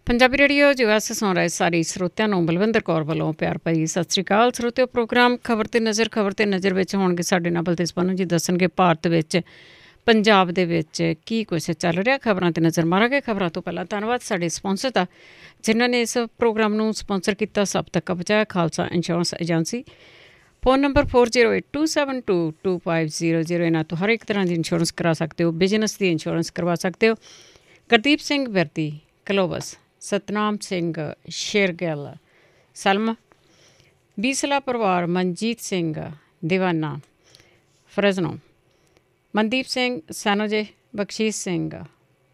Punjabi radio US ਸੁਣ ਰਹੇ ਸਾਰੇ ਸਰੋਤਿਆਂ ਨੂੰ ਬਲਵਿੰਦਰ ਕੌਰ ਵੱਲੋਂ ਪਿਆਰ ਭਰੀ ਸਤਿ ਸ਼੍ਰੀ ਅਕਾਲ। ਸਰੋਤਿਓ, ਪ੍ਰੋਗਰਾਮ ਖਬਰ ਤੇ ਨਜ਼ਰ ਵਿੱਚ ਹੋਣਗੇ ਸਾਡੇ ਨਾਲ ਬਲਤੇਜ ਪਾਨੂ ਜੀ ਦੱਸਣਗੇ ਭਾਰਤ ਵਿੱਚ ਪੰਜਾਬ ਦੇ ਵਿੱਚ ਕੀ ਕੁਛ ਚੱਲ ਰਿਹਾ। ਖਬਰਾਂ ਤੇ ਨਜ਼ਰ ਮਾਰਾਂਗੇ। ਖਬਰਾਂ ਤੋਂ ਪਹਿਲਾਂ ਧੰਨਵਾਦ ਸਾਡੇ ਸਪਾਂਸਰ ਦਾ ਜਿਨ੍ਹਾਂ ਨੇ ਇਸ ਪ੍ਰੋਗਰਾਮ ਨੂੰ ਸਪਾਂਸਰ ਕੀਤਾ। ਸਭ ਤੱਕ ਪਹੁੰਚਾਇਆ Khalsa insurance agency. Phone number 4082722500 ਇਹਨਾਂ ਤੋਂ ਹਰ ਇੱਕ ਤਰ੍ਹਾਂ ਦੀ ਇੰਸ਼ੋਰੈਂਸ ਕਰਾ ਸਕਦੇ ਹੋ। ਬਿਜ਼ਨਸ ਦੀ ਇੰਸ਼ੋਰੈਂਸ ਕਰਵਾ ਸਕਦੇ ਹੋ। ਗੁਰਦੀਪ ਸਿੰਘ ਵਿਰਦੀ ਕਲੋਵਸ, ਸਤਨਾਮ ਸਿੰਘ ਸ਼ੇਰਗਿੱਲ ਸਲਮ, ਬੀਸਲਾ ਪਰਿਵਾਰ, ਮਨਜੀਤ ਸਿੰਘ ਦੀਵਾਨਾ ਫਰਜ਼ਨੋ, ਮਨਦੀਪ ਸਿੰਘ ਸੈਨੋਜੇ, ਬਖਸ਼ੀਸ਼ ਸਿੰਘ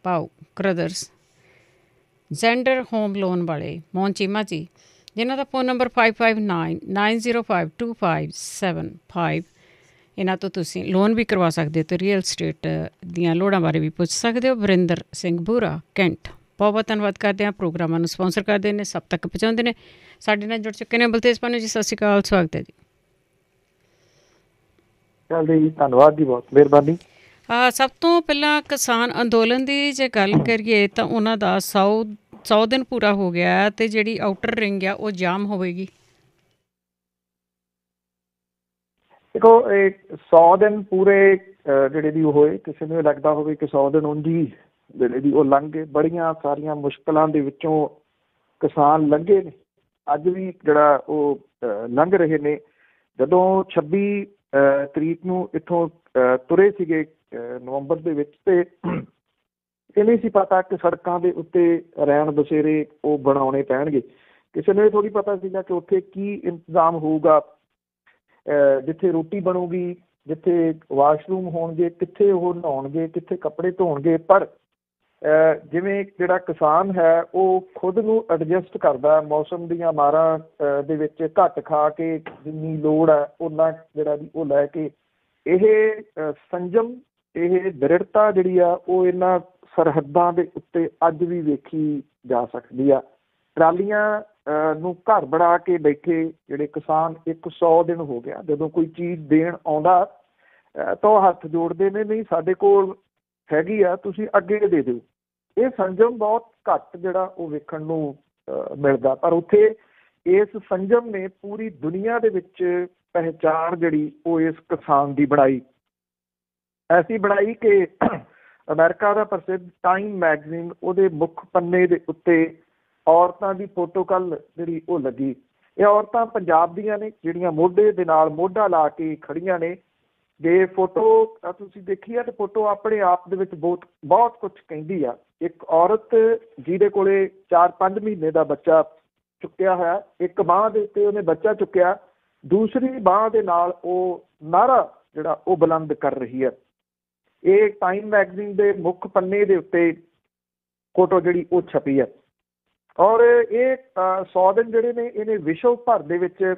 ਪਾਓ ਕਰਦਰਸ, ਜ਼ੈਂਡਰ ਹੋਮ ਲੋਨ ਵਾਲੇ ਮੋਹਨ ਚੀਮਾ ਜੀ ਜਿਨ੍ਹਾਂ ਦਾ फ़ोन नंबर 5599052575 ਇਹਨਾਂ ਤੋਂ ਤੁਸੀਂ ਲੋਨ ਵੀ ਕਰਵਾ ਸਕਦੇ ਹੋ ਅਤੇ ਰੀਅਲ ਸਟੇਟ ਦੀਆਂ ਲੋੜਾਂ ਬਾਰੇ ਵੀ ਪੁੱਛ ਸਕਦੇ ਹੋ। ਵਰਿੰਦਰ ਸਿੰਘ ਬੂਰਾ ਕੈਂਟ, ਬਹੁਤ ਬਹੁਤ ਧੰਨਵਾਦ ਕਰਦੇ ਹਾਂ। ਪ੍ਰੋਗਰਾਮਾਂ ਨੂੰ ਸਪਾਂਸਰ ਕਰਦੇ ਨੇ, ਸਭ ਤੱਕ ਪਹੁੰਚਾਉਂਦੇ ਨੇ। ਸਾਡੇ ਨਾਲ ਜੁੜ ਚੁੱਕੇ ਨੇ ਬਲਤੇਜ ਪਾਨੂ ਜੀ। ਸਤਿ ਸ਼੍ਰੀ ਅਕਾਲ, ਸਵਾਗਤ ਹੈ ਜੀ। ਧੰਨਵਾਦ ਜੀ, ਬਹੁਤ ਮਿਹਰਬਾਨੀ। ਸਭ ਤੋਂ ਪਹਿਲਾਂ ਕਿਸਾਨ ਅੰਦੋਲਨ ਦੀ ਜੇ ਗੱਲ ਕਰੀਏ ਤਾਂ ਉਹਨਾਂ ਦਾ 100 ਦਿਨ ਪੂਰਾ ਹੋ ਗਿਆ ਅਤੇ ਜਿਹੜੀ ਆਊਟਰ ਰਿੰਗ ਆ ਉਹ ਜਾਮ ਹੋਵੇਗੀ। ਦੇਖੋ, ਇਹ 100 ਦਿਨ ਪੂਰੇ ਜਿਹੜੇ ਦੀ ਹੋਏ, ਕਿਸੇ ਨੂੰ ਲੱਗਦਾ ਹੋਵੇ ਕਿ 100 ਦਿਨ ਉਂਝੀ ਜਿਹੜੇ ਦੀ ਉਹ ਲੰਘ ਗਏ। ਬੜੀਆਂ ਸਾਰੀਆਂ ਮੁਸ਼ਕਿਲਾਂ ਦੇ ਵਿੱਚੋਂ ਕਿਸਾਨ ਲੰਘੇ ਨੇ, ਅੱਜ ਵੀ ਜਿਹੜਾ ਉਹ ਲੰਘ ਰਹੇ ਨੇ। ਜਦੋਂ 26 ਤਰੀਕ ਨੂੰ ਇੱਥੋਂ ਤੁਰੇ ਸੀਗੇ ਨਵੰਬਰ ਦੇ ਵਿੱਚ, ਤੇ ਇਹ ਨਹੀਂ ਸੀ ਪਤਾ ਕਿ ਸੜਕਾਂ ਦੇ ਉੱਤੇ ਰਹਿਣ ਬਸੇਰੇ ਉਹ ਬਣਾਉਣੇ ਪੈਣਗੇ। ਕਿਸੇ ਨੂੰ ਇਹ ਥੋੜ੍ਹੀ ਪਤਾ ਸੀਗਾ ਕਿ ਉੱਥੇ ਕੀ ਇੰਤਜ਼ਾਮ ਹੋਊਗਾ, ਜਿੱਥੇ ਰੋਟੀ ਬਣੂਗੀ, ਜਿੱਥੇ ਵਾਸ਼ਰੂਮ ਹੋਣਗੇ, ਕਿੱਥੇ ਉਹ ਨਹਾਉਣਗੇ, ਕਿੱਥੇ ਕੱਪੜੇ ਧੋਣਗੇ। ਪਰ ਜਿਵੇਂ ਜਿਹੜਾ ਕਿਸਾਨ ਹੈ ਉਹ ਖੁਦ ਨੂੰ ਐਡਜਸਟ ਕਰਦਾ, ਮੌਸਮ ਦੀਆਂ ਮਾਰਾਂ ਦੇ ਵਿੱਚ ਘੱਟ ਖਾ ਕੇ ਜਿੰਨੀ ਲੋੜ ਹੈ ਓਨਾ ਜਿਹੜਾ ਵੀ ਉਹ ਲੈ ਕੇ, ਇਹ ਸੰਜਮ, ਇਹ ਦ੍ਰਿੜਤਾ ਜਿਹੜੀ ਆ ਉਹ ਇਹਨਾਂ ਸਰਹੱਦਾਂ ਦੇ ਉੱਤੇ ਅੱਜ ਵੀ ਵੇਖੀ ਜਾ ਸਕਦੀ ਆ। ਟਰਾਲੀਆਂ ਨੂੰ ਘਰ ਬਣਾ ਕੇ ਬੈਠੇ ਜਿਹੜੇ ਕਿਸਾਨ, 100 ਦਿਨ ਹੋ ਗਿਆ। ਜਦੋਂ ਕੋਈ ਚੀਜ਼ ਦੇਣ ਆਉਂਦਾ ਤਾਂ ਉਹ ਹੱਥ ਜੋੜਦੇ ਨੇ, ਨਹੀਂ ਸਾਡੇ ਕੋਲ ਹੈਗੀ ਆ, ਤੁਸੀਂ ਅੱਗੇ ਦੇ ਦਿਓ। ਇਹ ਸੰਜਮ ਬਹੁਤ ਘੱਟ ਜਿਹੜਾ ਉਹ ਵੇਖਣ ਨੂੰ ਮਿਲਦਾ। ਪਰ ਉੱਥੇ ਇਸ ਸੰਜਮ ਨੇ ਪੂਰੀ ਦੁਨੀਆ ਦੇ ਵਿੱਚ ਪਹਿਚਾਣ ਜਿਹੜੀ ਉਹ ਇਸ ਕਿਸਾਨ ਦੀ ਬਣਾਈ, ਐਸੀ ਬਣਾਈ ਕਿ ਅਮਰੀਕਾ ਦਾ ਪ੍ਰਸਿੱਧ ਟਾਈਮ ਮੈਗਜ਼ੀਨ ਉਹਦੇ ਮੁੱਖ ਪੰਨੇ ਦੇ ਉੱਤੇ ਔਰਤਾਂ ਦੀ ਫੋਟੋ ਕੱਲ੍ਹ ਜਿਹੜੀ ਉਹ ਲੱਗੀ। ਇਹ ਔਰਤਾਂ ਪੰਜਾਬ ਦੀਆਂ ਨੇ ਜਿਹੜੀਆਂ ਮੋਢੇ ਦੇ ਨਾਲ ਮੋਢਾ ਲਾ ਕੇ ਖੜੀਆਂ ਨੇ। ਜੇ ਫੋਟੋ ਤੁਸੀਂ ਦੇਖੀ ਆ ਤਾਂ ਫੋਟੋ ਆਪਣੇ ਆਪ ਦੇ ਵਿੱਚ ਬਹੁਤ ਕੁਛ ਕਹਿੰਦੀ ਆ। ਇੱਕ ਔਰਤ ਜਿਹਦੇ ਕੋਲੇ 4-5 ਮਹੀਨੇ ਦਾ ਬੱਚਾ ਚੁੱਕਿਆ ਹੋਇਆ, ਇੱਕ ਬਾਂਹ ਦੇ ਉੱਤੇ ਉਹਨੇ ਬੱਚਾ ਚੁੱਕਿਆ, ਦੂਸਰੀ ਬਾਂਹ ਦੇ ਨਾਲ ਉਹ ਨਾਅਰਾ ਜਿਹੜਾ ਉਹ ਬੁਲੰਦ ਕਰ ਰਹੀ ਹੈ। ਇਹ ਟਾਈਮ ਮੈਗਜ਼ੀਨ ਦੇ ਮੁੱਖ ਪੰਨੇ ਦੇ ਉੱਤੇ ਫੋਟੋ ਜਿਹੜੀ ਉਹ ਛਪੀ ਹੈ। ਔਰ ਇਹ 100 ਦਿਨ ਜਿਹੜੇ ਨੇ ਇਹਨੇ ਵਿਸ਼ਵ ਭਰ ਦੇ ਵਿੱਚ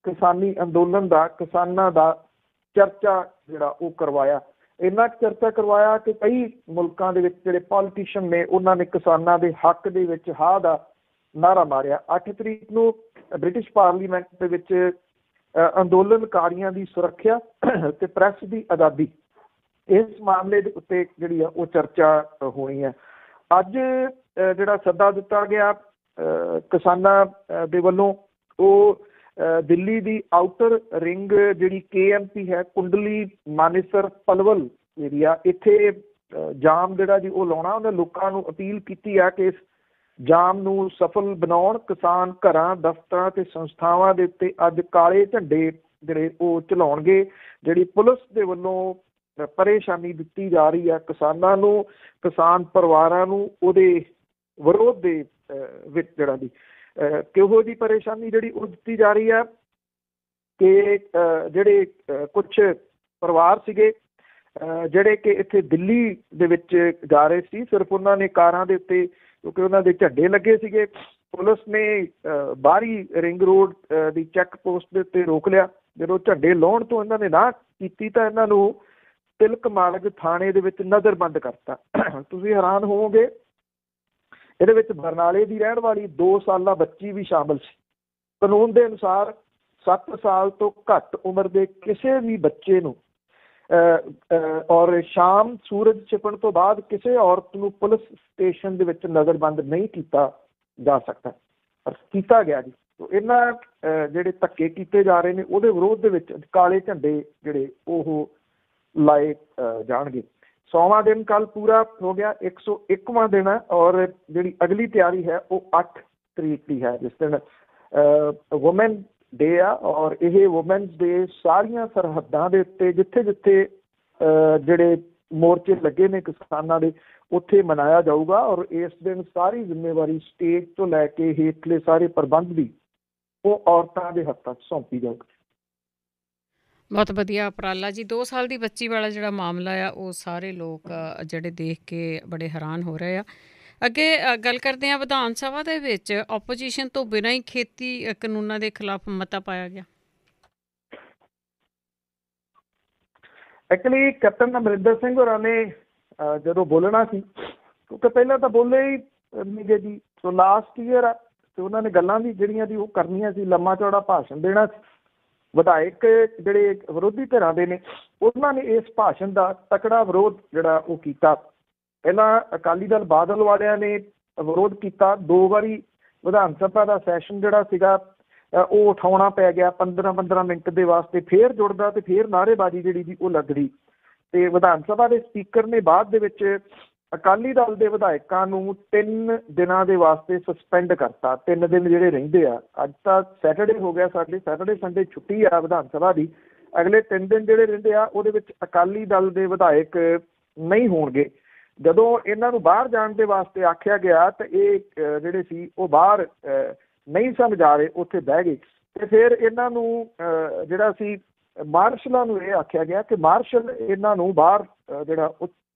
ਕਿਸਾਨੀ ਅੰਦੋਲਨ ਦਾ, ਕਿਸਾਨਾਂ ਦਾ ਚਰਚਾ ਜਿਹੜਾ ਉਹ ਕਰਵਾਇਆ। ਇੰਨਾ ਚਰਚਾ ਕਰਵਾਇਆ ਕਿ ਕਈ ਮੁਲਕਾਂ ਦੇ ਵਿੱਚ ਜਿਹੜੇ ਪੋਲੀਟੀਸ਼ੀਅਨ ਨੇ ਉਹਨਾਂ ਨੇ ਕਿਸਾਨਾਂ ਦੇ ਹੱਕ ਦੇ ਵਿੱਚ ਹਾਂ ਦਾ ਨਾਅਰਾ ਮਾਰਿਆ। 8 ਤਰੀਕ ਨੂੰ ਬ੍ਰਿਟਿਸ਼ ਪਾਰਲੀਮੈਂਟ ਦੇ ਵਿੱਚ ਅੰਦੋਲਨਕਾਰੀਆਂ ਦੀ ਸੁਰੱਖਿਆ ਅਤੇ ਪ੍ਰੈਸ ਦੀ ਆਜ਼ਾਦੀ, ਇਸ ਮਾਮਲੇ ਦੇ ਉੱਤੇ ਜਿਹੜੀ ਆ ਉਹ ਚਰਚਾ ਹੋਣੀ ਹੈ। ਅੱਜ ਜਿਹੜਾ ਸੱਦਾ ਦਿੱਤਾ ਗਿਆ ਕਿਸਾਨਾਂ ਦੇ ਵੱਲੋਂ, ਉਹ ਦਿੱਲੀ ਦੀ ਆਊਟਰ ਰਿੰਗ ਜਿਹੜੀ KMP ਹੈ, ਕੁੰਡਲੀ ਮਾਨੇਸਰ ਪਲਵਲ ਏਰੀਆ, ਇੱਥੇ ਜਾਮ ਜਿਹੜਾ ਜੀ ਉਹ ਲਾਉਣਾ। ਉਹਨੇ ਲੋਕਾਂ ਨੂੰ ਅਪੀਲ ਕੀਤੀ ਹੈ ਕਿ ਇਸ ਜਾਮ ਨੂੰ ਸਫਲ ਬਣਾਉਣ। ਕਿਸਾਨ ਘਰਾਂ, ਦਫ਼ਤਰਾਂ ਅਤੇ ਸੰਸਥਾਵਾਂ ਦੇ ਉੱਤੇ ਅੱਜ ਕਾਲੇ ਝੰਡੇ ਜਿਹੜੇ ਉਹ ਚਲਾਉਣਗੇ। ਜਿਹੜੀ ਪੁਲਿਸ ਦੇ ਵੱਲੋਂ ਪਰੇਸ਼ਾਨੀ ਦਿੱਤੀ ਜਾ ਰਹੀ ਹੈ ਕਿਸਾਨਾਂ ਨੂੰ, ਕਿਸਾਨ ਪਰਿਵਾਰਾਂ ਨੂੰ, ਉਹਦੇ ਵਿਰੋਧ ਦੇ ਵਿੱਚ ਜਿਹੜਾ ਦੀ ਕਿਹੋ ਜਿਹੀ ਪਰੇਸ਼ਾਨੀ ਜਿਹੜੀ ਉਹ ਦਿੱਤੀ ਜਾ ਰਹੀ ਹੈ ਕਿ ਜਿਹੜੇ ਕੁਛ ਪਰਿਵਾਰ ਸੀਗੇ ਜਿਹੜੇ ਕਿ ਇੱਥੇ ਦਿੱਲੀ ਦੇ ਵਿੱਚ ਜਾ ਰਹੇ ਸੀ, ਸਿਰਫ ਉਹਨਾਂ ਨੇ ਕਾਰਾਂ ਦੇ ਉੱਤੇ, ਕਿਉਂਕਿ ਉਹਨਾਂ ਦੇ ਝੰਡੇ ਲੱਗੇ ਸੀਗੇ, ਪੁਲਿਸ ਨੇ ਬਾਹਰੀ ਰਿੰਗ ਰੋਡ ਦੀ ਚੈੱਕ ਪੋਸਟ ਦੇ ਉੱਤੇ ਰੋਕ ਲਿਆ। ਜਦੋਂ ਝੰਡੇ ਲਾਉਣ ਤੋਂ ਇਹਨਾਂ ਨੇ ਨਾ ਕੀਤੀ ਤਾਂ ਇਹਨਾਂ ਨੂੰ ਤਿਲਕ ਮਾਰਗ ਥਾਣੇ ਦੇ ਵਿੱਚ ਨਜ਼ਰਬੰਦ ਕਰਤਾ। ਤੁਸੀਂ ਹੈਰਾਨ ਹੋਵੋਗੇ, ਇਹਦੇ ਵਿੱਚ ਬਰਨਾਲੇ ਦੀ ਰਹਿਣ ਵਾਲੀ 2 ਸਾਲਾ ਬੱਚੀ ਵੀ ਸ਼ਾਮਲ ਸੀ। ਕਾਨੂੰਨ ਦੇ ਅਨੁਸਾਰ 7 ਸਾਲ ਤੋਂ ਘੱਟ ਉਮਰ ਦੇ ਕਿਸੇ ਵੀ ਬੱਚੇ ਨੂੰ ਔਰ ਸ਼ਾਮ ਸੂਰਜ ਛਿਪਣ ਤੋਂ ਬਾਅਦ ਕਿਸੇ ਔਰਤ ਨੂੰ ਪੁਲਿਸ ਸਟੇਸ਼ਨ ਦੇ ਵਿੱਚ ਨਜ਼ਰਬੰਦ ਨਹੀਂ ਕੀਤਾ ਜਾ ਸਕਦਾ, ਪਰ ਕੀਤਾ ਗਿਆ ਜੀ। ਇਹਨਾਂ ਜਿਹੜੇ ਧੱਕੇ ਕੀਤੇ ਜਾ ਰਹੇ ਨੇ ਉਹਦੇ ਵਿਰੋਧ ਦੇ ਵਿੱਚ ਕਾਲੇ ਝੰਡੇ ਜਿਹੜੇ ਉਹ ਲਾਏ ਜਾਣਗੇ। 100ਵਾਂ ਦਿਨ ਕੱਲ ਪੂਰਾ ਹੋ ਗਿਆ, 101ਵਾਂ ਦਿਨ ਹੈ, ਔਰ ਜਿਹੜੀ ਅਗਲੀ ਤਿਆਰੀ ਹੈ ਉਹ 8 ਤਰੀਕ ਦੀ ਹੈ, ਜਿਸ ਦਿਨ ਵੂਮੈਨ ਡੇ ਆ। ਔਰ ਇਹ ਵੂਮੈਨਸ ਡੇ ਸਾਰੀਆਂ ਸਰਹੱਦਾਂ ਦੇ ਉੱਤੇ ਜਿੱਥੇ ਜਿੱਥੇ ਜਿਹੜੇ ਮੋਰਚੇ ਲੱਗੇ ਨੇ ਕਿਸਾਨਾਂ ਦੇ ਉੱਥੇ ਮਨਾਇਆ ਜਾਊਗਾ। ਔਰ ਇਸ ਦਿਨ ਸਾਰੀ ਜ਼ਿੰਮੇਵਾਰੀ ਸਟੇਜ ਤੋਂ ਲੈ ਕੇ ਹੇਠਲੇ ਸਾਰੇ ਪ੍ਰਬੰਧ ਦੀ ਉਹ ਔਰਤਾਂ ਦੇ ਹੱਥਾਂ 'ਚ ਸੌਂਪੀ ਜਾਊਗੀ। ਬਹੁਤ ਵਧੀਆ ਉਪਰਾਲਾ ਜੀ। 2 ਸਾਲ ਦੀ ਬੱਚੀ ਵਾਲਾ ਜਿਹੜਾ ਮਾਮਲਾ ਆ ਉਹ ਸਾਰੇ ਲੋਕ ਜਿਹੜੇ ਦੇਖ ਕੇ ਬੜੇ ਹੈਰਾਨ ਹੋ ਰਹੇ ਆ। ਅੱਗੇ ਗੱਲ ਕਰਦੇ ਹਾਂ, ਵਿਧਾਨ ਸਭਾ ਦੇ ਵਿੱਚ ਓਪੋਜੀਸ਼ਨ ਤੋਂ ਬਿਨਾਂ ਹੀ ਖੇਤੀ ਕਾਨੂੰਨਾਂ ਦੇ ਖਿਲਾਫ ਮਤਾ ਪਾਇਆ ਗਿਆ। ਐਕਚੁਅਲੀ ਕੈਪਟਨ ਅਮਰਿੰਦਰ ਸਿੰਘ ਹੋਰਾਂ ਨੇ ਜਦੋਂ ਬੋਲਣਾ ਸੀ, ਕਿਉਂਕਿ ਪਹਿਲਾਂ ਤਾਂ ਬੋਲੇ ਹੀ ਨਹੀਂ ਗਏ ਜੀ, ਸੋ ਲਾਸਟ ਈਅਰ ਆ ਤੇ ਉਹਨਾਂ ਨੇ ਗੱਲਾਂ ਵੀ ਜਿਹੜੀਆਂ ਦੀ ਉਹ ਕਰਨੀਆਂ ਸੀ, ਲੰਮਾ ਚੌੜਾ ਭਾਸ਼ਣ ਦੇਣਾ ਸੀ। ਵਿਧਾਇਕ ਜਿਹੜੇ ਵਿਰੋਧੀ ਧਿਰਾਂ ਦੇ ਨੇ ਉਹਨਾਂ ਨੇ ਇਸ ਭਾਸ਼ਣ ਦਾ ਤਕੜਾ ਵਿਰੋਧ ਜਿਹੜਾ ਉਹ ਕੀਤਾ। ਪਹਿਲਾਂ ਅਕਾਲੀ ਦਲ ਬਾਦਲ ਵਾਲਿਆਂ ਨੇ ਵਿਰੋਧ ਕੀਤਾ, 2 ਵਾਰੀ ਵਿਧਾਨ ਸਭਾ ਦਾ ਸੈਸ਼ਨ ਜਿਹੜਾ ਸੀਗਾ ਉਹ ਉਠਾਉਣਾ ਪੈ ਗਿਆ 15-15 ਮਿੰਟ ਦੇ ਵਾਸਤੇ, ਫਿਰ ਜੁੜਦਾ ਤੇ ਫਿਰ ਨਾਅਰੇਬਾਜ਼ੀ ਜਿਹੜੀ ਸੀ ਉਹ ਲੱਗਦੀ। ਤੇ ਵਿਧਾਨ ਸਭਾ ਦੇ ਸਪੀਕਰ ਨੇ ਬਾਅਦ ਦੇ ਵਿੱਚ ਅਕਾਲੀ ਦਲ ਦੇ ਵਿਧਾਇਕਾਂ ਨੂੰ 3 ਦਿਨਾਂ ਦੇ ਵਾਸਤੇ ਸਸਪੈਂਡ ਕਰਤਾ। 3 ਦਿਨ ਜਿਹੜੇ ਰਹਿੰਦੇ ਆ, ਅੱਜ ਤਾਂ ਸੈਟਰਡੇ ਹੋ ਗਿਆ, ਸਾਡੇ ਸੈਟਰਡੇ ਸੰਡੇ ਛੁੱਟੀ ਆ ਵਿਧਾਨ ਸਭਾ ਦੀ, ਅਗਲੇ 3 ਦਿਨ ਜਿਹੜੇ ਰਹਿੰਦੇ ਆ ਉਹਦੇ ਵਿੱਚ ਅਕਾਲੀ ਦਲ ਦੇ ਵਿਧਾਇਕ ਨਹੀਂ ਹੋਣਗੇ। ਜਦੋਂ ਇਹਨਾਂ ਨੂੰ ਬਾਹਰ ਜਾਣ ਦੇ ਵਾਸਤੇ ਆਖਿਆ ਗਿਆ ਤਾਂ ਇਹ ਜਿਹੜੇ ਸੀ ਉਹ ਬਾਹਰ ਨਹੀਂ ਸਨ ਜਾ ਰਹੇ, ਉੱਥੇ ਬਹਿ ਗਏ। ਤੇ ਫਿਰ ਇਹਨਾਂ ਨੂੰ ਜਿਹੜਾ ਸੀ ਮਾਰਸ਼ਲਾਂ ਨੂੰ ਇਹ ਆਖਿਆ ਗਿਆ ਕਿ ਮਾਰਸ਼ਲ ਇਹਨਾਂ ਨੂੰ ਬਾਹਰ ਜਿਹੜਾ ਉਹ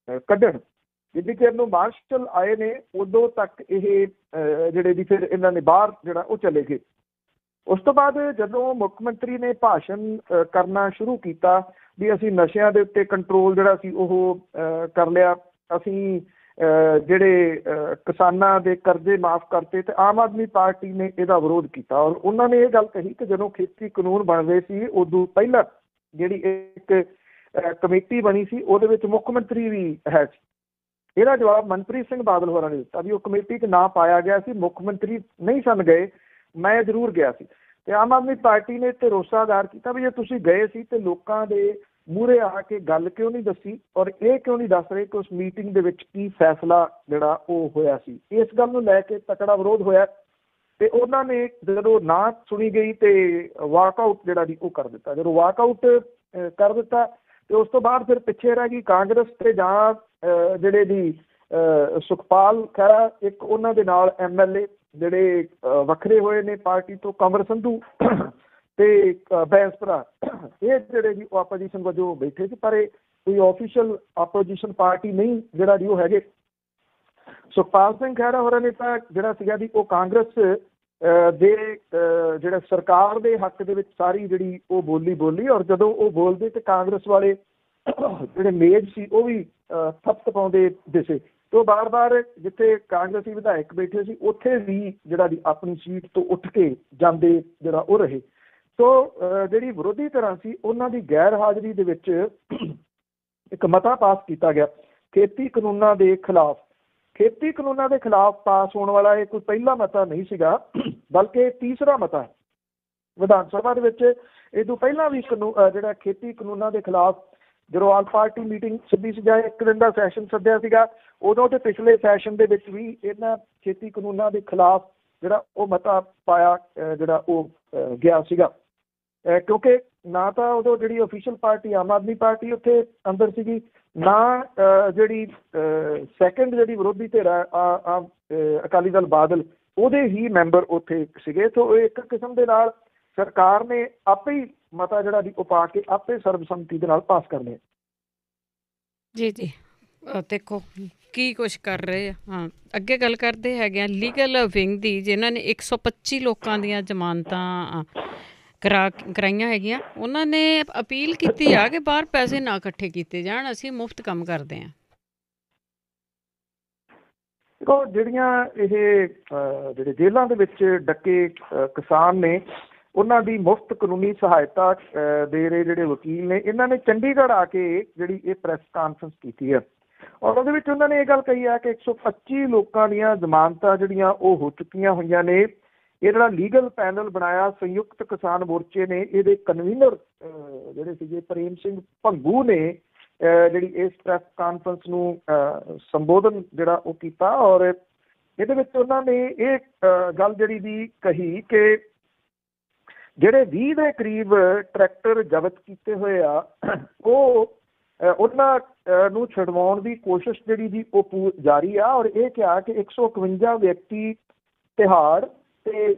ਕੱਢਣ। ਜਿੰਨੀ ਚਿਰ ਨੂੰ ਮਾਰਸ਼ਲ ਆਏ ਨੇ ਉਦੋਂ ਤੱਕ ਇਹ ਜਿਹੜੇ ਦੀ ਫਿਰ ਇਹਨਾਂ ਨੇ ਬਾਹਰ ਜਿਹੜਾ ਉਹ ਚਲੇ ਗਏ। ਉਸ ਤੋਂ ਬਾਅਦ ਜਦੋਂ ਮੁੱਖ ਮੰਤਰੀ ਨੇ ਭਾਸ਼ਣ ਕਰਨਾ ਸ਼ੁਰੂ ਕੀਤਾ ਵੀ ਅਸੀਂ ਨਸ਼ਿਆਂ ਦੇ ਉੱਤੇ ਕੰਟਰੋਲ ਜਿਹੜਾ ਸੀ ਉਹ ਕਰ ਲਿਆ, ਅਸੀਂ ਜਿਹੜੇ ਕਿਸਾਨਾਂ ਦੇ ਕਰਜ਼ੇ ਮਾਫ ਕਰਤੇ, ਤੇ ਆਮ ਆਦਮੀ ਪਾਰਟੀ ਨੇ ਇਹਦਾ ਵਿਰੋਧ ਕੀਤਾ। ਔਰ ਉਹਨਾਂ ਨੇ ਇਹ ਗੱਲ ਕਹੀ ਕਿ ਜਦੋਂ ਖੇਤੀ ਕਾਨੂੰਨ ਬਣ ਰਹੇ ਸੀ ਉਦੋਂ ਪਹਿਲਾਂ ਜਿਹੜੀ ਇੱਕ ਕਮੇਟੀ ਬਣੀ ਸੀ ਉਹਦੇ ਵਿੱਚ ਮੁੱਖ ਮੰਤਰੀ ਵੀ ਹੈ ਸੀ। ਇਹਦਾ ਜਵਾਬ ਮਨਪ੍ਰੀਤ ਸਿੰਘ ਬਾਦਲ ਹੋਰਾਂ ਨੇ ਦਿੱਤਾ ਵੀ ਉਹ ਕਮੇਟੀ 'ਚ ਨਾਂ ਪਾਇਆ ਗਿਆ ਸੀ, ਮੁੱਖ ਮੰਤਰੀ ਨਹੀਂ ਸਨ ਗਏ, ਮੈਂ ਜ਼ਰੂਰ ਗਿਆ ਸੀ। ਤੇ ਆਮ ਆਦਮੀ ਪਾਰਟੀ ਨੇ ਇੱਥੇ ਰੋਸਾ ਜ਼ਾਹਰ ਕੀਤਾ ਵੀ ਜੇ ਤੁਸੀਂ ਗਏ ਸੀ ਤੇ ਲੋਕਾਂ ਦੇ ਮੂਹਰੇ ਆ ਕੇ ਗੱਲ ਕਿਉਂ ਨਹੀਂ ਦੱਸੀ, ਔਰ ਇਹ ਕਿਉਂ ਨਹੀਂ ਦੱਸ ਰਹੇ ਕਿ ਉਸ ਮੀਟਿੰਗ ਦੇ ਵਿੱਚ ਕੀ ਫੈਸਲਾ ਜਿਹੜਾ ਉਹ ਹੋਇਆ ਸੀ। ਇਸ ਗੱਲ ਨੂੰ ਲੈ ਕੇ ਤਕੜਾ ਵਿਰੋਧ ਹੋਇਆ ਤੇ ਉਹਨਾਂ ਨੇ ਜਦੋਂ ਨਾ ਸੁਣੀ ਗਈ ਤੇ ਵਾਕਆਊਟ ਜਿਹੜਾ ਦੀ ਉਹ ਕਰ ਦਿੱਤਾ। ਜਦੋਂ ਵਾਕਆਊਟ ਕਰ ਦਿੱਤਾ ਤੇ ਉਸ ਤੋਂ ਬਾਅਦ ਫਿਰ ਪਿੱਛੇ ਰਹਿ ਗਈ ਕਾਂਗਰਸ ਤੇ ਜਾਂ ਜਿਹੜੇ ਦੀ ਸੁਖਪਾਲ ਖਹਿਰਾ, ਇੱਕ ਉਹਨਾਂ ਦੇ ਨਾਲ MLA ਜਿਹੜੇ ਵੱਖਰੇ ਹੋਏ ਨੇ ਪਾਰਟੀ ਤੋਂ, ਕੰਵਰ ਸੰਧੂ ਤੇ ਬੈਂਸ ਭਰਾ, ਇਹ ਜਿਹੜੇ ਜੀ ਉਹ ਆਪੋਜੀਸ਼ਨ ਵਜੋਂ ਬੈਠੇ ਸੀ, ਪਰ ਇਹ ਕੋਈ ਆਫੀਸ਼ੀਅਲ ਆਪੋਜੀਸ਼ਨ ਪਾਰਟੀ ਨਹੀਂ ਜਿਹੜਾ ਜੀ ਉਹ ਹੈਗੇ। ਸੁਖਪਾਲ ਸਿੰਘ ਖਹਿਰਾ ਹੋਰਾਂ ਨੇ ਤਾਂ ਜਿਹੜਾ ਸੀਗਾ ਜੀ ਉਹ ਕਾਂਗਰਸ ਦੇ ਜਿਹੜਾ ਸਰਕਾਰ ਦੇ ਹੱਕ ਦੇ ਵਿੱਚ ਸਾਰੀ ਜਿਹੜੀ ਉਹ ਬੋਲੀ। ਔਰ ਜਦੋਂ ਉਹ ਬੋਲਦੇ ਤੇ ਕਾਂਗਰਸ ਵਾਲੇ ਜਿਹੜੇ ਮੇਜ਼ ਸੀ ਉਹ ਵੀ ਥਪਥਪਾਉਂਦੇ ਦਿਸੇ। ਤੇ ਉਹ ਬਾਰ-ਬਾਰ ਜਿੱਥੇ ਕਾਂਗਰਸੀ ਵਿਧਾਇਕ ਬੈਠੇ ਸੀ ਉੱਥੇ ਵੀ ਜਿਹੜਾ ਜੀ ਆਪਣੀ ਸੀਟ ਤੋਂ ਉੱਠ ਕੇ ਜਾਂਦੇ ਜਿਹੜਾ ਉਹ ਰਹੇ। ਸੋ ਜਿਹੜੀ ਵਿਰੋਧੀ ਧਿਰਾਂ ਸੀ ਉਹਨਾਂ ਦੀ ਗੈਰ ਹਾਜ਼ਰੀ ਦੇ ਵਿੱਚ ਇੱਕ ਮਤਾ ਪਾਸ ਕੀਤਾ ਗਿਆ ਖੇਤੀ ਕਾਨੂੰਨਾਂ ਦੇ ਖਿਲਾਫ। ਖੇਤੀ ਕਾਨੂੰਨਾਂ ਦੇ ਖਿਲਾਫ ਪਾਸ ਹੋਣ ਵਾਲਾ ਇਹ ਕੋਈ ਪਹਿਲਾ ਮਤਾ ਨਹੀਂ ਸੀਗਾ, ਬਲਕਿ ਤੀਸਰਾ ਮਤਾ ਹੈ ਵਿਧਾਨ ਸਭਾ ਦੇ ਵਿੱਚ। ਇਹ ਤੋਂ ਪਹਿਲਾਂ ਵੀ ਜਿਹੜਾ ਖੇਤੀ ਕਾਨੂੰਨਾਂ ਦੇ ਖਿਲਾਫ ਜਦੋਂ ਆਲ ਪਾਰਟੀ ਮੀਟਿੰਗ ਸੱਦੀ ਸੀ ਜਾਂ 1 ਦਿਨ ਦਾ ਸੈਸ਼ਨ ਸੱਦਿਆ ਸੀਗਾ, ਉਦੋਂ ਤੇ ਪਿਛਲੇ ਸੈਸ਼ਨ ਦੇ ਵਿੱਚ ਵੀ ਇਹਨਾਂ ਖੇਤੀ ਕਾਨੂੰਨਾਂ ਦੇ ਖਿਲਾਫ ਜਿਹੜਾ ਉਹ ਮਤਾ ਪਾਇਆ ਜਿਹੜਾ ਉਹ ਗਿਆ ਸੀਗਾ। ਕਿਉਂਕਿ ਨਾ ਤਾਂ ਉਦੋਂ ਜਿਹੜੀ official party Aam Aadmi party ਉੱਥੇ ਅੰਦਰ ਸੀਗੀ, ਨਾ ਜਿਹੜੀ ਸੈਕਿੰਡ ਜਿਹੜੀ ਵਿਰੋਧੀ ਧਿਰ ਅਕਾਲੀ ਦਲ ਬਾਦਲ ਉਹਦੇ ਹੀ ਮੈਂਬਰ ਉੱਥੇ ਸੀਗੇ। ਸੋ ਇਹ ਇੱਕ ਕਿਸਮ ਦੇ ਨਾਲ ਸਰਕਾਰ ਨੇ ਆਪੇ ਹੀ ਮਤਾ ਜਿਹੜਾ ਦੀ ਉਹ ਪਾ ਕੇ ਆਪੇ ਸਰਬਸੰਮਤੀ ਦੇ ਨਾਲ ਪਾਸ ਕਰਨੇ। ਜੀ ਦੇਖੋ ਕੀ ਕੁਛ ਕਰ ਰਹੇ ਆ। ਹਾਂ, ਅੱਗੇ ਗੱਲ ਕਰਦੇ ਹੈਗੇ ਆ ਲੀਗਲ ਵਿੰਗ ਦੀ, ਜਿਨ੍ਹਾਂ ਨੇ 125 ਲੋਕਾਂ ਦੀਆਂ ਜ਼ਮਾਨਤਾਂ ਕਰਾਈਆਂ ਹੈਗੀਆਂ। ਉਹਨਾਂ ਨੇ ਅਪੀਲ ਕੀਤੀ ਆ ਕਿ ਬਾਹਰ ਪੈਸੇ ਨਾ ਇਕੱਠੇ ਕੀਤੇ ਜਾਣ, ਅਸੀਂ ਮੁਫਤ ਕੰਮ ਕਰਦੇ ਹਾਂ। ਦੇਖੋ ਜਿਹੜੀਆਂ ਇਹ ਜਿਹੜੇ ਜੇਲ੍ਹਾਂ ਦੇ ਵਿੱਚ ਡੱਕੇ ਕਿਸਾਨ ਨੇ ਉਹਨਾਂ ਦੀ ਮੁਫਤ ਕਾਨੂੰਨੀ ਸਹਾਇਤਾ ਦੇ ਰਹੇ ਜਿਹੜੇ ਵਕੀਲ ਨੇ, ਇਹਨਾਂ ਨੇ ਚੰਡੀਗੜ੍ਹ ਆ ਕੇ ਜਿਹੜੀ ਇਹ ਪ੍ਰੈਸ ਕਾਨਫਰੰਸ ਕੀਤੀ ਹੈ। ਔਰ ਉਹਦੇ ਵਿੱਚ ਉਹਨਾਂ ਨੇ ਇਹ ਗੱਲ ਕਹੀ ਹੈ ਕਿ 125 ਲੋਕਾਂ ਦੀਆਂ ਜ਼ਮਾਨਤਾਂ ਜਿਹੜੀਆਂ ਉਹ ਹੋ ਚੁੱਕੀਆਂ ਹੋਈਆਂ ਨੇ। ਇਹ ਜਿਹੜਾ ਲੀਗਲ ਪੈਨਲ ਬਣਾਇਆ ਸੰਯੁਕਤ ਕਿਸਾਨ ਮੋਰਚੇ ਨੇ, ਇਹਦੇ ਕਨਵੀਨਰ ਜਿਹੜੇ ਸੀਗੇ ਪ੍ਰੇਮ ਸਿੰਘ ਭੰਗੂ ਨੇ ਜਿਹੜੀ ਇਸ ਪ੍ਰੈਸ ਕਾਨਫਰੰਸ ਨੂੰ ਸੰਬੋਧਨ ਜਿਹੜਾ ਉਹ ਕੀਤਾ। ਔਰ ਇਹਦੇ ਵਿੱਚ ਉਹਨਾਂ ਨੇ ਇਹ ਗੱਲ ਜਿਹੜੀ ਦੀ ਕਹੀ ਕਿ ਜਿਹੜੇ 20 ਦੇ ਕਰੀਬ ਟਰੈਕਟਰ ਜ਼ਬਤ ਕੀਤੇ ਹੋਏ ਆ, ਉਹ ਉਹਨਾਂ ਨੂੰ ਛਡਵਾਉਣ ਦੀ ਕੋਸ਼ਿਸ਼ ਜਿਹੜੀ ਦੀ ਉਹ ਜਾਰੀ ਆ। ਔਰ ਇਹ ਕਿਹਾ ਕਿ 151 ਵਿਅਕਤੀ ਤਿਹਾੜ ਤੇ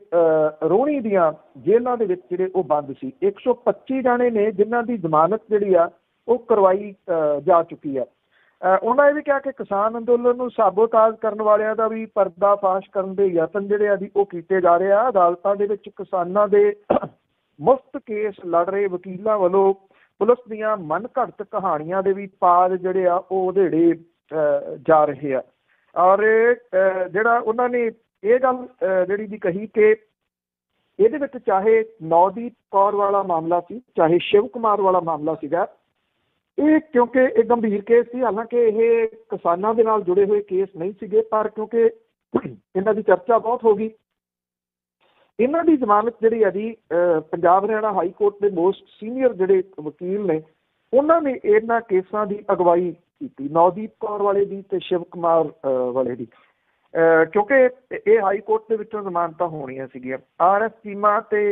ਰੋਹਣੀ ਦੀਆਂ ਜੇਲ੍ਹਾਂ ਦੇ ਵਿੱਚ ਜਿਹੜੇ ਉਹ ਬੰਦ ਸੀ। 125 ਜਾਣੇ ਨੇ ਜਿਨ੍ਹਾਂ ਦੀ ਜ਼ਮਾਨਤ ਜਿਹੜੀ ਆ ਉਹ ਕਰਵਾਈ ਜਾ ਚੁੱਕੀ ਆ। ਉਹਨਾਂ ਇਹ ਵੀ ਕਿਹਾ ਕਿ ਕਿਸਾਨ ਅੰਦੋਲਨ ਨੂੰ ਸਾਬੋਤਾਜ ਕਰਨ ਵਾਲਿਆਂ ਦਾ ਵੀ ਪਰਦਾਫਾਸ਼ ਕਰਨ ਦੇ ਯਤਨ ਜਿਹੜੇ ਆ ਜੀ ਉਹ ਕੀਤੇ ਜਾ ਰਹੇ ਆ। ਅਦਾਲਤਾਂ ਦੇ ਵਿੱਚ ਕਿਸਾਨਾਂ ਦੇ ਮੁਫਤ ਕੇਸ ਲੜ ਰਹੇ ਵਕੀਲਾਂ ਵੱਲੋਂ ਪੁਲਿਸ ਦੀਆਂ ਮਨ ਘੜਤ ਕਹਾਣੀਆਂ ਦੇ ਵੀ ਪਾਜ ਜਿਹੜੇ ਆ ਉਹ ਉਧੇੜੇ ਜਾ ਰਹੇ ਆ। ਔਰ ਜਿਹੜਾ ਉਹਨਾਂ ਨੇ ਇਹ ਗੱਲ ਜਿਹੜੀ ਦੀ ਕਹੀ ਕਿ ਇਹਦੇ ਵਿੱਚ ਚਾਹੇ ਨੌਦੀਪ ਕੌਰ ਵਾਲਾ ਮਾਮਲਾ ਸੀ, ਚਾਹੇ ਸ਼ਿਵ ਕੁਮਾਰ ਵਾਲਾ ਮਾਮਲਾ ਸੀਗਾ, ਇਹ ਕਿਉਂਕਿ ਇਹ ਗੰਭੀਰ ਕੇਸ ਸੀ। ਹਾਲਾਂਕਿ ਇਹ ਕਿਸਾਨਾਂ ਦੇ ਨਾਲ ਜੁੜੇ ਹੋਏ ਕੇਸ ਨਹੀਂ ਸੀਗੇ, ਪਰ ਕਿਉਂਕਿ ਇਹਨਾਂ ਦੀ ਚਰਚਾ ਬਹੁਤ ਹੋ ਗਈ, ਇਹਨਾਂ ਦੀ ਜ਼ਮਾਨਤ ਜਿਹੜੀ ਹੈ ਜੀ ਪੰਜਾਬ ਹਰਿਆਣਾ ਹਾਈ ਕੋਰਟ ਦੇ ਮੋਸਟ ਸੀਨੀਅਰ ਜਿਹੜੇ ਵਕੀਲ ਨੇ ਉਹਨਾਂ ਨੇ ਇਹਨਾਂ ਕੇਸਾਂ ਦੀ ਅਗਵਾਈ ਕੀਤੀ, ਨੌਦੀਪ ਕੌਰ ਵਾਲੇ ਦੀ ਤੇ ਸ਼ਿਵ ਕੁਮਾਰ ਵਾਲੇ ਦੀ, ਕਿਉਂਕਿ ਇਹ ਹਾਈ ਕੋਰਟ ਦੇ ਵਿੱਚੋਂ ਜ਼ਮਾਨਤਾਂ ਹੋਣੀਆਂ ਸੀਗੀਆਂ। RS ਚੀਮਾ ਤੇ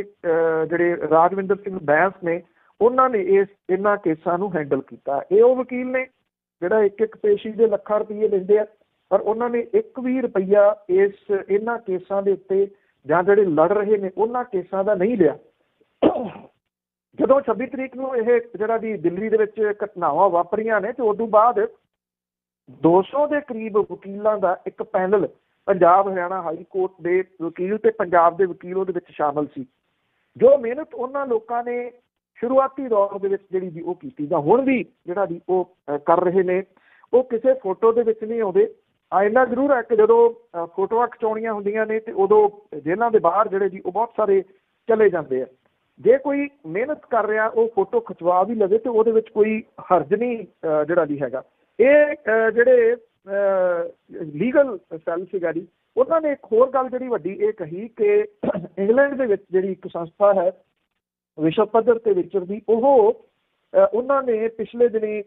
ਜਿਹੜੇ ਰਾਜਵਿੰਦਰ ਸਿੰਘ ਬੈਂਸ ਨੇ ਉਹਨਾਂ ਨੇ ਇਹਨਾਂ ਕੇਸਾਂ ਨੂੰ ਹੈਂਡਲ ਕੀਤਾ। ਇਹ ਉਹ ਵਕੀਲ ਨੇ ਜਿਹੜਾ ਇੱਕ ਪੇਸ਼ੀ ਦੇ ਲੱਖਾਂ ਰੁਪਈਏ ਲੈਂਦੇ ਆ, ਪਰ ਉਹਨਾਂ ਨੇ 1 ਵੀ ਰੁਪਈਆ ਇਹਨਾਂ ਕੇਸਾਂ ਦੇ ਉੱਤੇ ਜਾਂ ਜਿਹੜੇ ਲੜ ਰਹੇ ਨੇ ਉਹਨਾਂ ਕੇਸਾਂ ਦਾ ਨਹੀਂ ਲਿਆ। ਜਦੋਂ 26 ਤਰੀਕ ਨੂੰ ਇਹ ਜਿਹੜਾ ਦੀ ਦਿੱਲੀ ਦੇ ਵਿੱਚ ਘਟਨਾਵਾਂ ਵਾਪਰੀਆਂ ਨੇ ਤੇ ਉਦੋਂ ਬਾਅਦ 200 ਦੇ ਕਰੀਬ ਵਕੀਲਾਂ ਦਾ ਇੱਕ panel Punjab Haryana high court ਦੇ ਵਕੀਲ ਤੇ ਪੰਜਾਬ ਦੇ ਵਕੀਲ ਉਹਦੇ ਵਿੱਚ ਸ਼ਾਮਲ ਸੀ। ਜੋ ਮਿਹਨਤ ਉਹਨਾਂ ਲੋਕਾਂ ਨੇ ਸ਼ੁਰੂਆਤੀ ਦੌਰ ਦੇ ਵਿੱਚ ਜਿਹੜੀ ਦੀ ਉਹ ਕੀਤੀ ਜਾਂ ਹੁਣ ਵੀ ਜਿਹੜਾ ਦੀ ਉਹ ਕਰ ਰਹੇ ਨੇ, ਉਹ ਕਿਸੇ ਫੋਟੋ ਦੇ ਵਿੱਚ ਨਹੀਂ ਆਉਂਦੇ। ਇੰਨਾ ਜ਼ਰੂਰ ਹੈ ਕਿ ਜਦੋਂ ਫੋਟੋਆਂ ਖਿਚਾਉਣੀਆਂ ਹੁੰਦੀਆਂ ਨੇ ਤੇ ਉਦੋਂ ਜੇਲ੍ਹਾਂ ਦੇ ਬਾਹਰ ਜਿਹੜੇ ਜੀ ਉਹ ਬਹੁਤ ਸਾਰੇ ਚਲੇ ਜਾਂਦੇ ਆ। ਜੇ ਕੋਈ ਮਿਹਨਤ ਕਰ ਰਿਹਾ ਉਹ ਫੋਟੋ ਖਿਚਵਾ ਵੀ ਲਵੇ ਤੇ ਉਹਦੇ ਵਿੱਚ ਕੋਈ ਹਰਜ ਨਹੀਂ ਜਿਹੜਾ ਜੀ ਹੈਗਾ। ਇਹ ਜਿਹੜੇ ਲੀਗਲ ਸੈੱਲ ਸੀਗਾ ਜੀ, ਉਹਨਾਂ ਨੇ ਇੱਕ ਹੋਰ ਗੱਲ ਜਿਹੜੀ ਵੱਡੀ ਇਹ ਕਹੀ ਕਿ ਇੰਗਲੈਂਡ ਦੇ ਵਿੱਚ ਜਿਹੜੀ ਇੱਕ ਸੰਸਥਾ ਹੈ ਵਿਸ਼ਵ ਪੱਧਰ ਤੇ ਵਿਚਰਦੀ, ਉਹਨਾਂ ਨੇ ਪਿਛਲੇ ਦਿਨੀ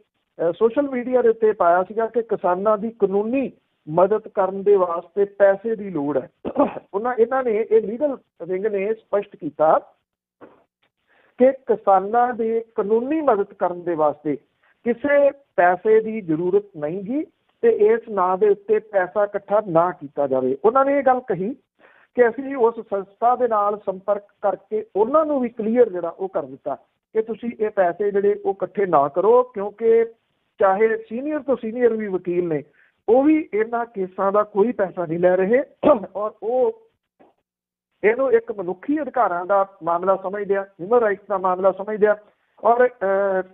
ਸੋਸ਼ਲ ਮੀਡੀਆ ਦੇ ਉੱਤੇ ਪਾਇਆ ਸੀਗਾ ਕਿ ਕਿਸਾਨਾਂ ਦੀ ਕਾਨੂੰਨੀ ਮਦਦ ਕਰਨ ਦੇ ਵਾਸਤੇ ਪੈਸੇ ਦੀ ਲੋੜ ਹੈ। ਇਹਨਾਂ ਨੇ ਇਹ ਲੀਗਲ ਵਿੰਗ ਨੇ ਸਪਸ਼ਟ ਕੀਤਾ ਕਿ ਕਿਸਾਨਾਂ ਦੇ ਕਾਨੂੰਨੀ ਮਦਦ ਕਰਨ ਦੇ ਵਾਸਤੇ ਕਿਸੇ ਪੈਸੇ ਦੀ ਜ਼ਰੂਰਤ ਨਹੀਂ ਗੀ ਤੇ ਇਸ ਨਾਂ ਦੇ ਉੱਤੇ ਪੈਸਾ ਇਕੱਠਾ ਨਾ ਕੀਤਾ ਜਾਵੇ। ਉਹਨਾਂ ਨੇ ਇਹ ਗੱਲ ਕਹੀ ਕਿ ਅਸੀਂ ਉਸ ਸੰਸਥਾ ਦੇ ਨਾਲ ਸੰਪਰਕ ਕਰਕੇ ਉਹਨਾਂ ਨੂੰ ਵੀ ਕਲੀਅਰ ਜਿਹੜਾ ਉਹ ਕਰ ਦਿੱਤਾ ਕਿ ਤੁਸੀਂ ਇਹ ਪੈਸੇ ਜਿਹੜੇ ਉਹ ਇਕੱਠੇ ਨਾ ਕਰੋ, ਕਿਉਂਕਿ ਚਾਹੇ ਸੀਨੀਅਰ ਤੋਂ ਸੀਨੀਅਰ ਵੀ ਵਕੀਲ ਨੇ ਉਹ ਵੀ ਇਹਨਾਂ ਕੇਸਾਂ ਦਾ ਕੋਈ ਪੈਸਾ ਨਹੀਂ ਲੈ ਰਹੇ ਔਰ ਉਹ ਇਹਨੂੰ ਇੱਕ ਮਨੁੱਖੀ ਅਧਿਕਾਰਾਂ ਦਾ ਮਾਮਲਾ ਸਮਝਦੇ ਆ, ਹਿਊਮਨ ਰਾਈਟਸ ਦਾ ਮਾਮਲਾ ਸਮਝਦੇ ਆ। ਔਰ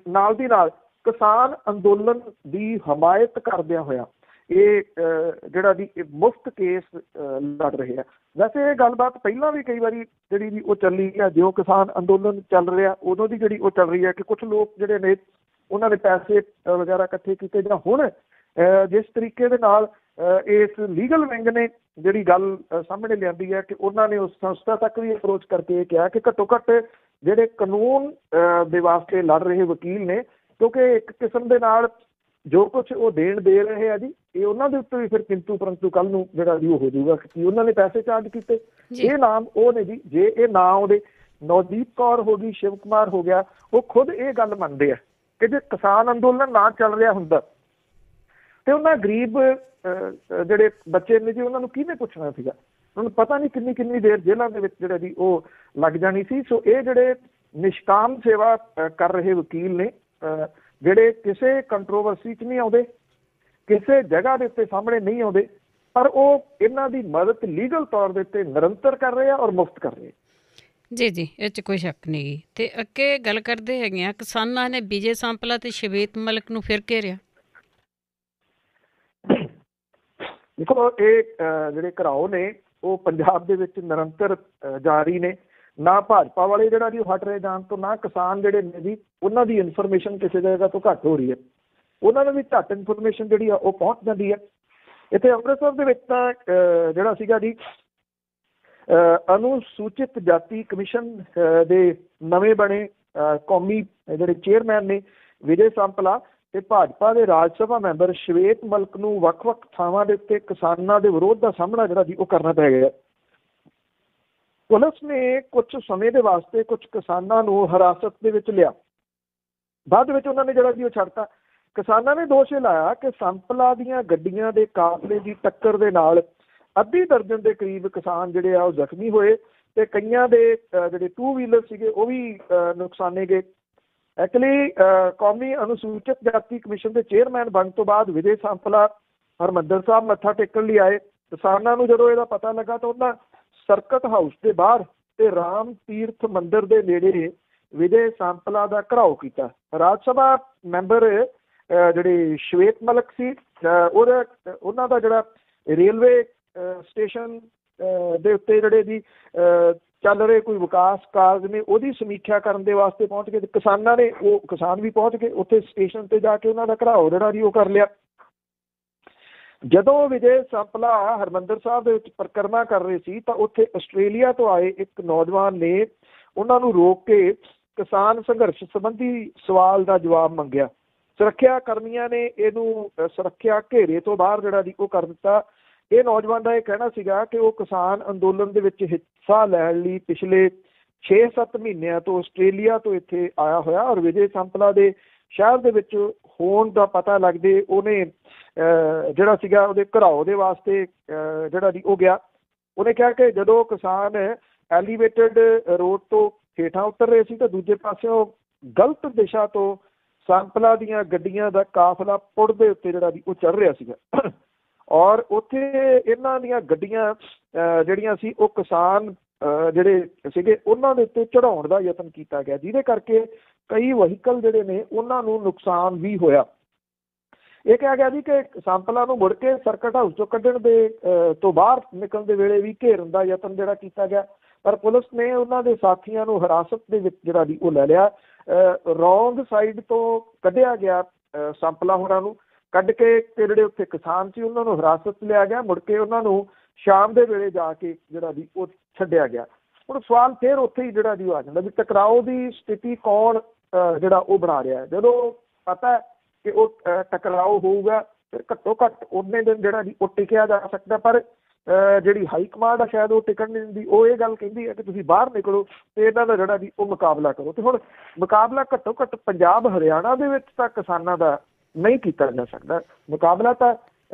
ਨਾਲ ਦੀ ਨਾਲ ਕਿਸਾਨ ਅੰਦੋਲਨ ਦੀ ਹਮਾਇਤ ਕਰਦਿਆਂ ਹੋਇਆ ਇਹ ਜਿਹੜਾ ਦੀ ਮੁਫਤ ਕੇਸ ਲੜ ਰਹੇ ਆ। ਵੈਸੇ ਇਹ ਗੱਲਬਾਤ ਪਹਿਲਾਂ ਵੀ ਕਈ ਵਾਰੀ ਜਿਹੜੀ ਵੀ ਉਹ ਚੱਲੀ ਹੈ, ਜੋ ਕਿਸਾਨ ਅੰਦੋਲਨ ਚੱਲ ਰਿਹਾ ਉਦੋਂ ਦੀ ਜਿਹੜੀ ਉਹ ਚੱਲ ਰਹੀ ਹੈ ਕਿ ਕੁਛ ਲੋਕ ਜਿਹੜੇ ਨੇ ਉਹਨਾਂ ਨੇ ਪੈਸੇ ਵਗੈਰਾ ਇਕੱਠੇ ਕੀਤੇ, ਜਾਂ ਹੁਣ ਜਿਸ ਤਰੀਕੇ ਦੇ ਨਾਲ ਇਸ ਲੀਗਲ ਵਿੰਗ ਨੇ ਜਿਹੜੀ ਗੱਲ ਸਾਹਮਣੇ ਲਿਆਂਦੀ ਹੈ ਕਿ ਉਹਨਾਂ ਨੇ ਉਸ ਸੰਸਥਾ ਤੱਕ ਵੀ ਅਪਰੋਚ ਕਰਕੇ ਇਹ ਕਿਹਾ ਕਿ ਘੱਟੋ ਘੱਟ ਜਿਹੜੇ ਕਾਨੂੰਨ ਦੇ ਵਾਸਤੇ ਲੜ ਰਹੇ ਵਕੀਲ ਨੇ, ਕਿਉਂਕਿ ਇੱਕ ਕਿਸਮ ਦੇ ਨਾਲ ਜੋ ਕੁਛ ਉਹ ਦੇਣ ਦੇ ਰਹੇ ਆ ਜੀ, ਇਹ ਉਹਨਾਂ ਦੇ ਉੱਤੇ ਵੀ ਫਿਰ ਕਿੰਤੂ ਪਰੰਤੂ ਕੱਲ੍ਹ ਨੂੰ ਜਿਹੜਾ ਵੀ ਉਹ ਹੋ ਜਾਊਗਾ ਕਿ ਉਹਨਾਂ ਨੇ ਪੈਸੇ ਚਾਰਜ ਕੀਤੇ। ਇਹ ਨਾਮ ਉਹ ਨੇ ਜੀ, ਜੇ ਇਹ ਨਾਂ ਉਹਦੇ ਨਵਦੀਪ ਕੌਰ ਹੋ ਗਈ, ਸ਼ਿਵ ਕੁਮਾਰ ਹੋ ਗਿਆ, ਉਹ ਖੁਦ ਇਹ ਗੱਲ ਮੰਨਦੇ ਆ ਕਿ ਜੇ ਕਿਸਾਨ ਅੰਦੋਲਨ ਨਾ ਚੱਲ ਰਿਹਾ ਹੁੰਦਾ ਤੇ ਉਹਨਾਂ ਗਰੀਬ ਜਿਹੜੇ ਬੱਚੇ ਨੇ ਜੀ ਉਹਨਾਂ ਨੂੰ ਕਿਹਨੇ ਪੁੱਛਣਾ ਸੀਗਾ, ਉਹਨਾਂ ਨੂੰ ਪਤਾ ਨਹੀਂ ਕਿੰਨੀ ਦੇਰ ਜੇਲ੍ਹਾਂ ਦੇ ਵਿੱਚ ਜਿਹੜਾ ਜੀ ਉਹ ਲੱਗ ਜਾਣੀ ਸੀ। ਸੋ ਇਹ ਜਿਹੜੇ ਨਿਸ਼ਕਾਮ ਸੇਵਾ ਕਰ ਰਹੇ ਵਕੀਲ ਨੇ, ਜਿਹੜੇ ਕਿਸੇ ਕੰਟਰੋਵਰਸੀ 'ਚ ਨਹੀਂ ਆਉਂਦੇ, ਕਿਸੇ ਜਗ੍ਹਾ ਦੇ ਉੱਤੇ ਸਾਹਮਣੇ ਨਹੀਂ ਆਉਂਦੇ, ਪਰ ਉਹ ਇਹਨਾਂ ਦੀ ਮਦਦ ਲੀਗਲ ਤੌਰ ਦੇ ਉੱਤੇ ਨਿਰੰਤਰ ਕਰ ਰਹੇ ਆ ਔਰ ਮੁਫਤ ਕਰ ਰਹੇ ਆ। ਜੀ ਜੀ, ਇਹ 'ਚ ਕੋਈ ਸ਼ੱਕ ਨਹੀਂ ਗੀ। ਤੇ ਅੱਗੇ ਗੱਲ ਕਰਦੇ ਹੈਗੇ ਆ, ਕਿਸਾਨਾਂ ਨੇ ਵਿਜੇ ਸਾਂਪਲਾ ਤੇ ਸ਼ਵੇਤ ਮਲਿਕ ਨੂੰ ਫਿਰ ਘੇਰਿਆ। ਦੇਖੋ ਇਹ ਜਿਹੜੇ ਘਰਾਓ ਨੇ ਉਹ ਪੰਜਾਬ ਦੇ ਵਿੱਚ ਨਿਰੰਤਰ ਜਾਰੀ ਨੇ। ਨਾ ਭਾਜਪਾ ਵਾਲੇ ਜਿਹੜਾ ਜੀ ਉਹ ਹਟ ਰਹੇ ਜਾਣ ਤੋਂ, ਨਾ ਕਿਸਾਨ ਜਿਹੜੇ ਨੇ ਜੀ ਉਹਨਾਂ ਦੀ ਇਨਫੋਰਮੇਸ਼ਨ ਕਿਸੇ ਜਗ੍ਹਾ ਤੋਂ ਘੱਟ ਹੋ ਰਹੀ ਹੈ। ਉਹਨਾਂ ਨੂੰ ਵੀ ਝੱਟ ਇਨਫੋਰਮੇਸ਼ਨ ਜਿਹੜੀ ਆ ਉਹ ਪਹੁੰਚ ਜਾਂਦੀ ਹੈ। ਇੱਥੇ ਅੰਮ੍ਰਿਤਸਰ ਦੇ ਵਿੱਚ ਤਾਂ ਜਿਹੜਾ ਸੀਗਾ ਜੀ ਅਨੁਸੂਚਿਤ ਜਾਤੀ ਕਮਿਸ਼ਨ ਦੇ ਨਵੇਂ ਬਣੇ ਕੌਮੀ ਜਿਹੜੇ ਚੇਅਰਮੈਨ ਨੇ ਵਿਜੇ ਸੰਪਲਾ ਤੇ ਭਾਜਪਾ ਦੇ ਰਾਜ ਸਭਾ ਮੈਂਬਰ ਸ਼ਵੇਤ ਮਲਕ ਨੂੰ ਵੱਖ-ਵੱਖ ਥਾਵਾਂ ਦੇ ਉੱਤੇ ਕਿਸਾਨਾਂ ਦੇ ਵਿਰੋਧ ਦਾ ਸਾਹਮਣਾ ਜਿਹੜਾ ਜੀ ਉਹ ਕਰਨਾ ਪੈ ਗਿਆ। ਪੁਲਿਸ ਨੇ ਕੁਝ ਸਮੇਂ ਦੇ ਵਾਸਤੇ ਕੁਝ ਕਿਸਾਨਾਂ ਨੂੰ ਹਿਰਾਸਤ ਦੇ ਵਿੱਚ ਲਿਆ, ਬਾਅਦ ਵਿੱਚ ਉਹਨਾਂ ਨੇ ਜਿਹੜਾ ਜੀ ਉਹ ਛੱਡਤਾ। ਕਿਸਾਨਾਂ ਨੇ ਦੋਸ਼ ਲਾਇਆ ਕਿ ਸੰਪਲਾ ਦੀਆਂ ਗੱਡੀਆਂ ਦੇ ਕਾਫਲੇ ਦੀ ਟੱਕਰ ਦੇ ਨਾਲ ਅੱਧੀ ਦਰਜਨ ਦੇ ਕਰੀਬ ਕਿਸਾਨ ਜਿਹੜੇ ਆ ਉਹ ਜ਼ਖਮੀ ਹੋਏ ਤੇ ਕਈਆਂ ਦੇ ਜਿਹੜੇ 2 ਵੀਲਰ ਸੀਗੇ ਉਹ ਵੀ ਨੁਕਸਾਨੇ ਗਏ। ਐਕਚੁਅਲੀ ਕੌਮੀ ਅਨੁਸੂਚਿਤ ਜਾਤੀ ਕਮਿਸ਼ਨ ਦੇ ਚੇਅਰਮੈਨ ਬਣਨ ਤੋਂ ਬਾਅਦ ਵਿਜੇ ਸੰਪਲਾ ਹਰਿਮੰਦਰ ਸਾਹਿਬ ਮੱਥਾ ਟੇਕਣ ਲਈ ਆਏ। ਕਿਸਾਨਾਂ ਨੂੰ ਜਦੋਂ ਇਹਦਾ ਪਤਾ ਲੱਗਾ ਤਾਂ ਉਹਨਾਂ ਸਰਕਟ ਹਾਊਸ ਦੇ ਬਾਹਰ ਤੇ ਰਾਮ ਤੀਰਥ ਮੰਦਿਰ ਦੇ ਨੇੜੇ ਵਿਜੇ ਸੰਪਲਾ ਦਾ ਘਿਰਾਓ ਕੀਤਾ। ਰਾਜ ਸਭਾ ਮੈਂਬਰ ਜਿਹੜੇ ਸ਼ਵੇਤ ਮਲਕ ਸੀ ਉਹਨਾਂ ਦਾ ਜਿਹੜਾ ਰੇਲਵੇ ਸਟੇਸ਼ਨ ਦੇ ਉੱਤੇ ਜਿਹੜੇ ਜੀ ਚੱਲ ਰਹੇ ਕੋਈ ਵਿਕਾਸ ਕਾਰਜ ਨੇ ਉਹਦੀ ਸਮੀਖਿਆ ਕਰਨ ਦੇ ਵਾਸਤੇ ਪਹੁੰਚ ਗਏ। ਕਿਸਾਨਾਂ ਨੇ ਕਿਸਾਨ ਵੀ ਪਹੁੰਚ ਕੇ ਉੱਥੇ ਸਟੇਸ਼ਨ ਤੇ ਜਾ ਕੇ ਉਹਨਾਂ ਦਾ ਘਿਰਾਓ ਜਿਹੜਾ ਜੀ ਉਹ ਕਰ ਲਿਆ। ਜਦੋਂ ਵਿਜੇ ਸੰਪਲਾ ਹਰਿਮੰਦਰ ਸਾਹਿਬ ਦੇ ਵਿੱਚ ਪਰਿਕਰਮਾ ਕਰ ਰਹੇ ਸੀ ਤਾਂ ਉੱਥੇ ਆਸਟ੍ਰੇਲੀਆ ਤੋਂ ਆਏ ਇੱਕ ਨੌਜਵਾਨ ਨੇ ਉਹਨਾਂ ਨੂੰ ਰੋਕ ਕੇ ਕਿਸਾਨ ਸੰਘਰਸ਼ ਸੰਬੰਧੀ ਸਵਾਲ ਦਾ ਜਵਾਬ ਮੰਗਿਆ। ਸੁਰੱਖਿਆ ਕਰਮੀਆਂ ਨੇ ਇਹਨੂੰ ਸੁਰੱਖਿਆ ਘੇਰੇ ਤੋਂ ਬਾਹਰ ਜਿਹੜਾ ਜੀ ਉਹ ਕਰ ਦਿੱਤਾ। ਇਹ ਨੌਜਵਾਨ ਦਾ ਇਹ ਕਹਿਣਾ ਸੀਗਾ ਕਿ ਉਹ ਕਿਸਾਨ ਅੰਦੋਲਨ ਦੇ ਵਿੱਚ ਹਿੱਸਾ ਲੈਣ ਲਈ ਪਿਛਲੇ 6-7 ਮਹੀਨਿਆਂ ਤੋਂ ਆਸਟ੍ਰੇਲੀਆ ਤੋਂ ਇੱਥੇ ਆਇਆ ਹੋਇਆ ਔਰ ਵਿਜੇ ਸੰਪਲਾ ਦੇ ਸ਼ਹਿਰ ਦੇ ਵਿੱਚ ਹੋਣ ਦਾ ਪਤਾ ਲੱਗਦੇ ਉਹਨੇ ਜਿਹੜਾ ਸੀਗਾ ਉਹਦੇ ਘਿਰਾਓ ਦੇ ਵਾਸਤੇ ਜਿਹੜਾ ਜੀ ਉਹ ਗਿਆ। ਉਹਨੇ ਕਿਹਾ ਕਿ ਜਦੋਂ ਕਿਸਾਨ ਐਲੀਵੇਟਡ ਰੋਡ ਤੋਂ ਹੇਠਾਂ ਉਤਰ ਰਹੇ ਸੀ ਤਾਂ ਦੂਜੇ ਪਾਸਿਓਂ ਗਲਤ ਦਿਸ਼ਾ ਤੋਂ ਸੰਪਲਾ ਦੀਆਂ ਗੱਡੀਆਂ ਦਾ ਕਾਫਲਾ ਪੁਲ ਦੇ ਉੱਤੇ ਜਿਹੜਾ ਜੀ ਉਹ ਚੜ੍ਹ ਰਿਹਾ ਸੀਗਾ ਔਰ ਉੱਥੇ ਇਹਨਾਂ ਦੀਆਂ ਗੱਡੀਆਂ ਜਿਹੜੀਆਂ ਸੀ ਉਹ ਕਿਸਾਨ ਜਿਹੜੇ ਸੀਗੇ ਉਹਨਾਂ ਦੇ ਉੱਤੇ ਚੜ੍ਹਾਉਣ ਦਾ ਯਤਨ ਕੀਤਾ ਗਿਆ, ਜਿਹਦੇ ਕਰਕੇ ਕਈ ਵਹੀਕਲ ਜਿਹੜੇ ਨੇ ਉਹਨਾਂ ਨੂੰ ਨੁਕਸਾਨ ਵੀ ਹੋਇਆ। ਇਹ ਕਿਹਾ ਗਿਆ ਜੀ ਕਿ ਸੰਪਲਾ ਨੂੰ ਮੁੜ ਕੇ ਸਰਕਟ ਹਾਊਸ ਤੋਂ ਕੱਢਣ ਦੇ ਤੋਂ ਬਾਹਰ ਨਿਕਲਣ ਦੇ ਵੇਲੇ ਵੀ ਘੇਰਨ ਦਾ ਯਤਨ ਜਿਹੜਾ ਕੀਤਾ ਗਿਆ, ਪਰ ਪੁਲਿਸ ਨੇ ਉਹਨਾਂ ਦੇ ਸਾਥੀਆਂ ਨੂੰ ਹਿਰਾਸਤ ਦੇ ਵਿੱਚ ਜਿਹੜਾ ਜੀ ਉਹ ਲੈ ਲਿਆ। ਰੋਂਗ ਸਾਈਡ ਤੋਂ ਕੱਢਿਆ ਗਿਆ ਸੰਪਲਾ ਹੋਰਾਂ ਨੂੰ, ਕੱਢ ਕੇ ਤੇ ਜਿਹੜੇ ਉੱਥੇ ਕਿਸਾਨ ਸੀ ਉਹਨਾਂ ਨੂੰ ਹਿਰਾਸਤ ਲਿਆ ਗਿਆ। ਮੁੜ ਕੇ ਉਹਨਾਂ ਨੂੰ ਸ਼ਾਮ ਦੇ ਵੇਲੇ ਜਾ ਕੇ ਜਿਹੜਾ ਜੀ ਉਹ ਛੱਡਿਆ ਗਿਆ। ਹੁਣ ਸਵਾਲ ਫਿਰ ਉੱਥੇ ਹੀ ਜਿਹੜਾ ਜੀ ਉਹ ਆ ਜਾਂਦਾ ਵੀ ਟਕਰਾਓ ਦੀ ਸਥਿਤੀ ਕੌਣ ਜਿਹੜਾ ਉਹ ਬਣਾ ਰਿਹਾ। ਜਦੋਂ ਪਤਾ ਕਿ ਉਹ ਟਕਰਾਓ ਹੋਊਗਾ ਫਿਰ ਘੱਟੋ ਘੱਟ ਉਨੇ ਦਿਨ ਜਿਹੜਾ ਜੀ ਉਹ ਟਿਕਿਆ ਜਾ ਸਕਦਾ, ਪਰ ਜਿਹੜੀ ਹਾਈ ਕਮਾਂਡ ਆ ਸ਼ਾਇਦ ਉਹ ਟਿਕਣ ਨਹੀਂ ਦਿੰਦੀ। ਉਹ ਇਹ ਗੱਲ ਕਹਿੰਦੀ ਹੈ ਕਿ ਤੁਸੀਂ ਬਾਹਰ ਨਿਕਲੋ ਤੇ ਇਹਨਾਂ ਦਾ ਜਿਹੜਾ ਜੀ ਉਹ ਮੁਕਾਬਲਾ ਕਰੋ। ਤੇ ਹੁਣ ਮੁਕਾਬਲਾ ਘੱਟੋ ਘੱਟ ਪੰਜਾਬ ਹਰਿਆਣਾ ਦੇ ਵਿੱਚ ਤਾਂ ਕਿਸਾਨਾਂ ਦਾ ਨਹੀਂ ਕੀਤਾ ਜਾ ਸਕਦਾ, ਮੁਕਾਬਲਾ ਤਾਂ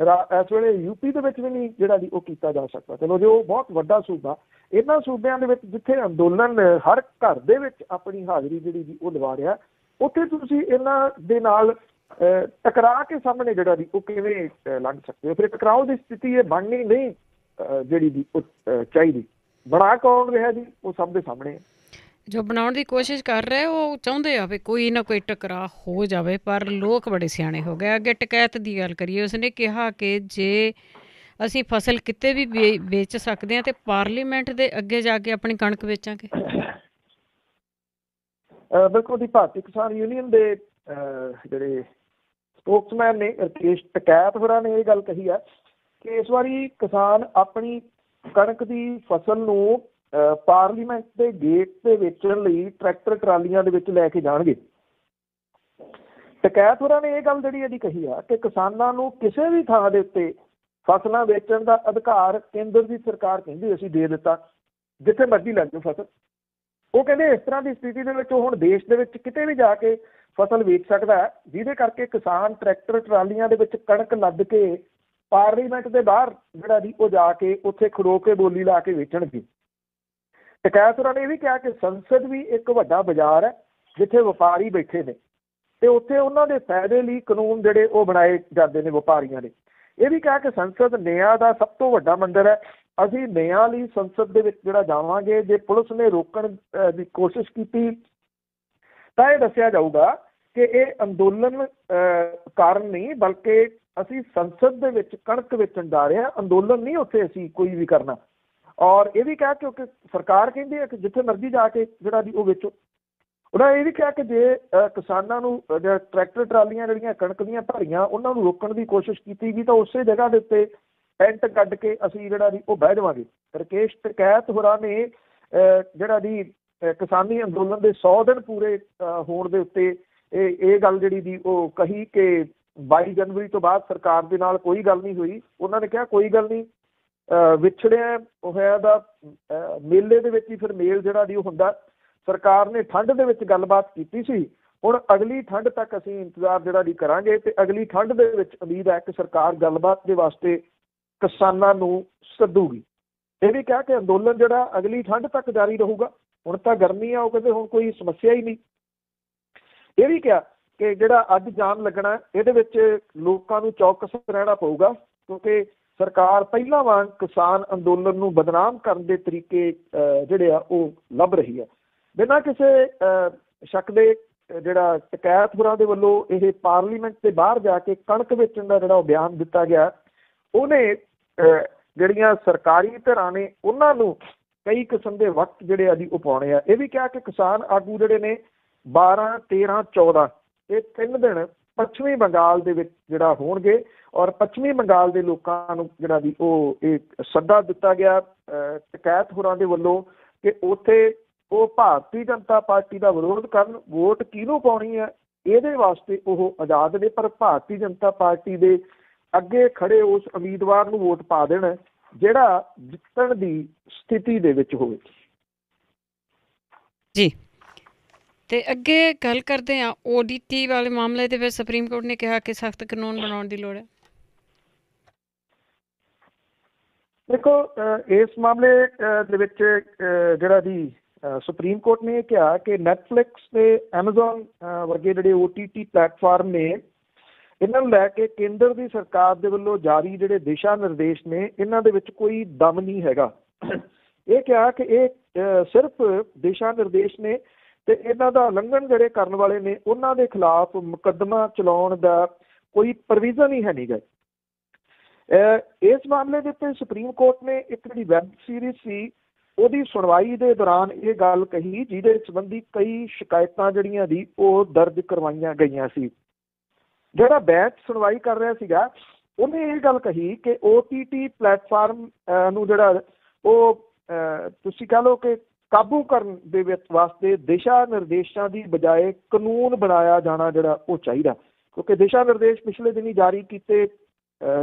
ਇਸ ਵੇਲੇ ਯੂਪੀ ਦੇ ਵਿੱਚ ਵੀ ਨਹੀਂ ਜਿਹੜਾ ਜੀ ਉਹ ਕੀਤਾ ਜਾ ਸਕਦਾ। ਚਲੋ ਜੋ ਬਹੁਤ ਵੱਡਾ ਸੂਬਾ, ਇਹਨਾਂ ਸੂਬਿਆਂ ਦੇ ਵਿੱਚ ਜਿੱਥੇ ਅੰਦੋਲਨ ਹਰ ਘਰ ਦੇ ਵਿੱਚ ਆਪਣੀ ਹਾਜ਼ਰੀ ਜਿਹੜੀ ਜੀ ਉਹ ਲਵਾ ਰਿਹਾ, ਉੱਥੇ ਤੁਸੀਂ ਇਹਨਾਂ ਦੇ ਨਾਲ ਟਕਰਾ ਕੇ ਸਾਹਮਣੇ ਜਿਹੜਾ ਜੀ ਉਹ ਕਿਵੇਂ ਲੰਘ ਸਕਦੇ ਹੋ। ਫਿਰ ਟਕਰਾਓ ਦੀ ਸਥਿਤੀ ਇਹ ਬਣਨੀ ਨਹੀਂ ਜਿਹੜੀ ਜੀ ਉਹ ਚਾਹੀਦੀ। ਬਣਾ ਕੌਣ ਰਿਹਾ ਜੀ ਉਹ ਸਭ ਦੇ ਸਾਹਮਣੇ। ਜੋ ਬਣਾਉਣ ਦੀ ਕੋਸ਼ਿਸ਼ ਕਰ ਰਹੇ ਉਹ ਚਾਹੁੰਦੇ ਆ ਵੀ ਕੋਈ ਨਾ ਕੋਈ ਟਕਰਾਅ ਹੋ ਜਾਵੇ, ਪਰ ਲੋਕ ਬੜੇ ਸਿਆਣੇ ਹੋ ਗਏ। ਅੱਗੇ ਟਕੈਤ ਦੀ ਗੱਲ ਕਰੀਏ, ਉਸਨੇ ਕਿਹਾ ਕਿ ਜੇ ਅਸੀਂ ਫਸਲ ਕਿਤੇ ਵੀ ਵੇਚ ਸਕਦੇ ਹਾਂ ਤੇ ਪਾਰਲੀਮੈਂਟ ਦੇ ਅੱਗੇ ਜਾ ਕੇ ਆਪਣੀ ਕਣਕ ਵੇਚਾਂਗੇ। ਬਿਲਕੁਲ ਜੀ, ਭਾਰਤੀ ਕਿਸਾਨ ਯੂਨੀਅਨ ਦੇ ਜਿਹੜੇ ਸਪੋਕਸਮੈਨ ਨੇ ਰਕੇਸ਼ ਟਕੈਤ ਹੋਰਾਂ ਨੇ ਇਹ ਗੱਲ ਕਹੀ ਹੈ ਕਿ ਇਸ ਵਾਰੀ ਕਿਸਾਨ ਆਪਣੀ ਕਣਕ ਦੀ ਫਸਲ ਨੂੰ ਪਾਰਲੀਮੈਂਟ ਦੇ ਗੇਟ ਤੇ ਵੇਚਣ ਲਈ ਟਰੈਕਟਰ ਟਰਾਲੀਆਂ ਦੇ ਵਿੱਚ ਲੈ ਕੇ ਜਾਣਗੇ। ਟਕੈਤ ਹੋਰਾਂ ਨੇ ਇਹ ਗੱਲ ਜਿਹੜੀ ਇਹਦੀ ਕਹੀ ਆ ਕਿ ਕਿਸਾਨਾਂ ਨੂੰ ਕਿਸੇ ਵੀ ਥਾਂ ਦੇ ਉੱਤੇ ਫਸਲਾਂ ਵੇਚਣ ਦਾ ਅਧਿਕਾਰ ਕੇਂਦਰ ਦੀ ਸਰਕਾਰ ਕਹਿੰਦੀ ਅਸੀਂ ਦੇ ਦਿੱਤਾ, ਜਿੱਥੇ ਮਰਜ਼ੀ ਲੈ ਜਾਓ ਫਸਲ। ਉਹ ਕਹਿੰਦੇ ਇਸ ਤਰ੍ਹਾਂ ਦੀ ਸਥਿਤੀ ਦੇ ਵਿੱਚ ਉਹ ਹੁਣ ਦੇਸ਼ ਦੇ ਵਿੱਚ ਕਿਤੇ ਵੀ ਜਾ ਕੇ ਫਸਲ ਵੇਚ ਸਕਦਾ ਹੈ, ਜਿਹਦੇ ਕਰਕੇ ਕਿਸਾਨ ਟਰੈਕਟਰ ਟਰਾਲੀਆਂ ਦੇ ਵਿੱਚ ਕਣਕ ਲੱਦ ਕੇ ਪਾਰਲੀਮੈਂਟ ਦੇ ਬਾਹਰ ਜਿਹੜਾ ਜੀ ਉਹ ਜਾ ਕੇ ਉੱਥੇ ਖੜੋ ਕੇ ਬੋਲੀ ਲਾ ਕੇ ਵੇਚਣਗੇ। ਟਕੈਤ ਹੋਰਾਂ ਨੇ ਇਹ ਵੀ ਕਿਹਾ ਕਿ ਸੰਸਦ ਵੀ ਇੱਕ ਵੱਡਾ ਬਾਜ਼ਾਰ ਹੈ ਜਿੱਥੇ ਵਪਾਰੀ ਬੈਠੇ ਨੇ ਤੇ ਉੱਥੇ ਉਹਨਾਂ ਦੇ ਫਾਇਦੇ ਲਈ ਕਾਨੂੰਨ ਜਿਹੜੇ ਉਹ ਬਣਾਏ ਜਾਂਦੇ ਨੇ ਵਪਾਰੀਆਂ ਨੇ। ਇਹ ਵੀ ਕਿਹਾ ਕਿ ਸੰਸਦ ਨਿਆਂ ਦਾ ਸਭ ਤੋਂ ਵੱਡਾ ਮੰਦਿਰ ਹੈ, ਅਸੀਂ ਨਿਆਂ ਲਈ ਸੰਸਦ ਦੇ ਵਿੱਚ ਜਿਹੜਾ ਜਾਵਾਂਗੇ। ਜੇ ਪੁਲਿਸ ਨੇ ਰੋਕਣ ਦੀ ਕੋਸ਼ਿਸ਼ ਕੀਤੀ ਤਾਂ ਇਹ ਦੱਸਿਆ ਜਾਊਗਾ ਕਿ ਇਹ ਅੰਦੋਲਨ ਕਾਰਨ ਨਹੀਂ, ਬਲਕਿ ਅਸੀਂ ਸੰਸਦ ਦੇ ਵਿੱਚ ਕਣਕ ਵੇਚਣ ਜਾ ਰਹੇ ਹਾਂ, ਅੰਦੋਲਨ ਨਹੀਂ ਉੱਥੇ ਅਸੀਂ ਕੋਈ ਵੀ ਕਰਨਾ। ਔਰ ਇਹ ਵੀ ਕਿਹਾ ਕਿਉਂਕਿ ਸਰਕਾਰ ਕਹਿੰਦੀ ਹੈ ਕਿ ਜਿੱਥੇ ਮਰਜ਼ੀ ਜਾ ਕੇ ਜਿਹੜਾ ਜੀ ਉਹ ਵੇਚੋ। ਉਹਨਾਂ ਇਹ ਵੀ ਕਿਹਾ ਕਿ ਜੇ ਕਿਸਾਨਾਂ ਨੂੰ ਟਰੈਕਟਰ ਟਰਾਲੀਆਂ ਜਿਹੜੀਆਂ ਕਣਕ ਦੀਆਂ ਭਰੀਆਂ ਉਹਨਾਂ ਨੂੰ ਰੋਕਣ ਦੀ ਕੋਸ਼ਿਸ਼ ਕੀਤੀ ਗਈ ਤਾਂ ਉਸੇ ਜਗ੍ਹਾ ਦੇ ਉੱਤੇ ਟੈਂਟ ਕੱਢ ਕੇ ਅਸੀਂ ਜਿਹੜਾ ਜੀ ਉਹ ਬਹਿ ਜਾਵਾਂਗੇ। ਰਕੇਸ਼ ਟਕੈਤ ਹੋਰਾਂ ਨੇ ਜਿਹੜਾ ਜੀ ਕਿਸਾਨੀ ਅੰਦੋਲਨ ਦੇ 100 ਦਿਨ ਪੂਰੇ ਹੋਣ ਦੇ ਉੱਤੇ ਇਹ ਗੱਲ ਜਿਹੜੀ ਦੀ ਉਹ ਕਹੀ ਕਿ 22 ਜਨਵਰੀ ਤੋਂ ਬਾਅਦ ਸਰਕਾਰ ਦੇ ਨਾਲ ਕੋਈ ਗੱਲ ਨਹੀਂ ਹੋਈ। ਉਹਨਾਂ ਨੇ ਕਿਹਾ ਕੋਈ ਗੱਲ ਨਹੀਂ, ਵਿਛੜਿਆ ਹੋਇਆ ਦਾ ਮੇਲੇ ਦੇ ਵਿੱਚ ਹੀ ਫਿਰ ਮੇਲ ਜਿਹੜਾ ਦੀ ਉਹ ਹੁੰਦਾ। ਸਰਕਾਰ ਨੇ ਠੰਡ ਦੇ ਵਿੱਚ ਗੱਲਬਾਤ ਕੀਤੀ ਸੀ, ਹੁਣ ਅਗਲੀ ਠੰਡ ਤੱਕ ਅਸੀਂ ਇੰਤਜ਼ਾਰ ਜਿਹੜਾ ਦੀ ਕਰਾਂਗੇ ਤੇ ਅਗਲੀ ਠੰਡ ਦੇ ਵਿੱਚ ਉਮੀਦ ਹੈ ਕਿ ਸਰਕਾਰ ਗੱਲਬਾਤ ਦੇ ਵਾਸਤੇ ਕਿਸਾਨਾਂ ਨੂੰ ਸੱਦੂਗੀ। ਇਹ ਵੀ ਕਿਹਾ ਕਿ ਅੰਦੋਲਨ ਜਿਹੜਾ ਅਗਲੀ ਠੰਡ ਤੱਕ ਜਾਰੀ ਰਹੂਗਾ। ਹੁਣ ਤਾਂ ਗਰਮੀ ਆ, ਉਹ ਕਹਿੰਦੇ ਹੁਣ ਕੋਈ ਸਮੱਸਿਆ ਹੀ ਨਹੀਂ। ਇਹ ਵੀ ਕਿਹਾ ਕਿ ਜਿਹੜਾ ਅੱਜ ਜਾਮ ਲੱਗਣਾ ਇਹਦੇ ਵਿੱਚ ਲੋਕਾਂ ਨੂੰ ਚੌਕਸ ਰਹਿਣਾ ਪਊਗਾ, ਕਿਉਂਕਿ ਸਰਕਾਰ ਪਹਿਲਾਂ ਵਾਂਗ ਕਿਸਾਨ ਅੰਦੋਲਨ ਨੂੰ ਬਦਨਾਮ ਕਰਨ ਦੇ ਤਰੀਕੇ ਜਿਹੜੇ ਆ ਉਹ ਲੱਭ ਰਹੀ ਹੈ। ਬਿਨਾਂ ਕਿਸੇ ਸ਼ੱਕ ਦੇ ਜਿਹੜਾ ਟਕੈਤ ਹੋਰਾਂ ਦੇ ਵੱਲੋਂ ਇਹ ਪਾਰਲੀਮੈਂਟ ਦੇ ਬਾਹਰ ਜਾ ਕੇ ਕਣਕ ਵੇਚਣ ਦਾ ਜਿਹੜਾ ਉਹ ਬਿਆਨ ਦਿੱਤਾ ਗਿਆ, ਉਹਨੇ ਜਿਹੜੀਆਂ ਸਰਕਾਰੀ ਧਿਰਾਂ ਨੇ ਉਹਨਾਂ ਨੂੰ ਕਈ ਕਿਸਮ ਦੇ ਵਕਤ ਜਿਹੜੇ ਆ ਜੀ ਉਹ ਪਾਉਣੇ ਆ। ਇਹ ਵੀ ਕਿਹਾ ਕਿ ਕਿਸਾਨ ਆਗੂ ਜਿਹੜੇ ਨੇ 12, 13, 14 ਇਹ 3 ਦਿਨ ਪੱਛਮੀ ਬੰਗਾਲ ਦੇ ਵਿੱਚ ਜਿਹੜਾ ਹੋਣਗੇ ਔਰ ਪੱਛਮੀ ਬੰਗਾਲ ਦੇ ਲੋਕਾਂ ਨੂੰ ਜਿਹੜਾ ਵੀ ਉਹ ਇਹ ਸੱਦਾ ਦਿੱਤਾ ਗਿਆ ਟਕੈਤ ਹੋਰਾਂ ਦੇ ਵੱਲੋਂ ਕਿ ਉੱਥੇ ਉਹ ਭਾਰਤੀ ਜਨਤਾ ਪਾਰਟੀ ਦਾ ਵਿਰੋਧ ਕਰਨ। ਵੋਟ ਕਿਹਨੂੰ ਪਾਉਣੀ ਹੈ ਇਹਦੇ ਵਾਸਤੇ ਉਹ ਆਜ਼ਾਦ ਨੇ, ਪਰ ਭਾਰਤੀ ਜਨਤਾ ਪਾਰਟੀ ਦੇ ਅੱਗੇ ਖੜੇ ਉਸ ਉਮੀਦਵਾਰ ਨੂੰ ਵੋਟ ਪਾ ਦੇਣ ਜਿਹੜਾ ਜਿੱਤਣ ਦੀ ਸਥਿਤੀ ਦੇ ਵਿੱਚ ਹੋਵੇ। ਜੀ, ਤੇ ਅੱਗੇ ਗੱਲ ਕਰਦੇ ਹਾਂ ODT ਵਾਲੇ ਮਾਮਲੇ ਦੇ ਵਿੱਚ ਸੁਪਰੀਮ ਕੋਰਟ ਨੇ ਕਿਹਾ ਕਿ ਸਖਤ ਕਾਨੂੰਨ ਬਣਾਉਣ ਦੀ ਲੋੜ ਹੈ। ਦੇਖੋ, ਇਸ ਮਾਮਲੇ ਦੇ ਵਿੱਚ ਜਿਹੜਾ ਜੀ ਸੁਪਰੀਮ ਕੋਰਟ ਨੇ ਇਹ ਕਿਹਾ ਕਿ ਨੈਟਫਲਿਕਸ ਤੇ ਐਮਾਜ਼ੋਨ ਵਰਗੇ ਜਿਹੜੇ OTT ਪਲੇਟਫਾਰਮ ਨੇ ਇਹਨਾਂ ਨੂੰ ਲੈ ਕੇ ਕੇਂਦਰ ਦੀ ਸਰਕਾਰ ਦੇ ਵੱਲੋਂ ਜਾਰੀ ਜਿਹੜੇ ਦਿਸ਼ਾ ਨਿਰਦੇਸ਼ ਨੇ ਇਹਨਾਂ ਦੇ ਵਿੱਚ ਕੋਈ ਦਮ ਨਹੀਂ ਹੈਗਾ। ਇਹ ਕਿਹਾ ਕਿ ਇਹ ਸਿਰਫ ਦਿਸ਼ਾ ਨਿਰਦੇਸ਼ ਨੇ ਤੇ ਇਹਨਾਂ ਦਾ ਉਲੰਘਣ ਜਿਹੜੇ ਕਰਨ ਵਾਲੇ ਨੇ ਉਹਨਾਂ ਦੇ ਖਿਲਾਫ ਮੁਕੱਦਮਾ ਚਲਾਉਣ ਦਾ ਕੋਈ ਪ੍ਰੋਵੀਜ਼ਨ ਹੀ ਹੈ ਨਹੀਂ ਗਾ। ਇਸ ਮਾਮਲੇ ਦੇ ਉੱਤੇ ਸੁਪਰੀਮ ਕੋਰਟ ਨੇ ਇੱਕ ਜਿਹੜੀ ਵੈਬ ਸੀਰੀਜ਼ ਸੀ ਉਹਦੀ ਸੁਣਵਾਈ ਦੇ ਦੌਰਾਨ ਇਹ ਗੱਲ ਕਹੀ, ਜਿਹਦੇ ਸੰਬੰਧੀ ਕਈ ਸ਼ਿਕਾਇਤਾਂ ਜਿਹੜੀਆਂ ਦੀ ਉਹ ਦਰਜ ਕਰਵਾਈਆਂ ਗਈਆਂ ਸੀ। ਜਿਹੜਾ ਬੈਂਚ ਸੁਣਵਾਈ ਕਰ ਰਿਹਾ ਸੀਗਾ ਉਹਨੇ ਇਹ ਗੱਲ ਕਹੀ ਕਿ OTT ਪਲੇਟਫਾਰਮ ਨੂੰ ਜਿਹੜਾ ਉਹ ਤੁਸੀਂ ਕਹਿ ਲਓ ਕਿ ਕਾਬੂ ਕਰਨ ਦੇ ਵਿੱਚ ਵਾਸਤੇ ਦਿਸ਼ਾ ਨਿਰਦੇਸ਼ਾਂ ਦੀ ਬਜਾਏ ਕਾਨੂੰਨ ਬਣਾਇਆ ਜਾਣਾ ਜਿਹੜਾ ਉਹ ਚਾਹੀਦਾ, ਕਿਉਂਕਿ ਦਿਸ਼ਾ ਨਿਰਦੇਸ਼ ਪਿਛਲੇ ਦਿਨੀ ਜਾਰੀ ਕੀਤੇ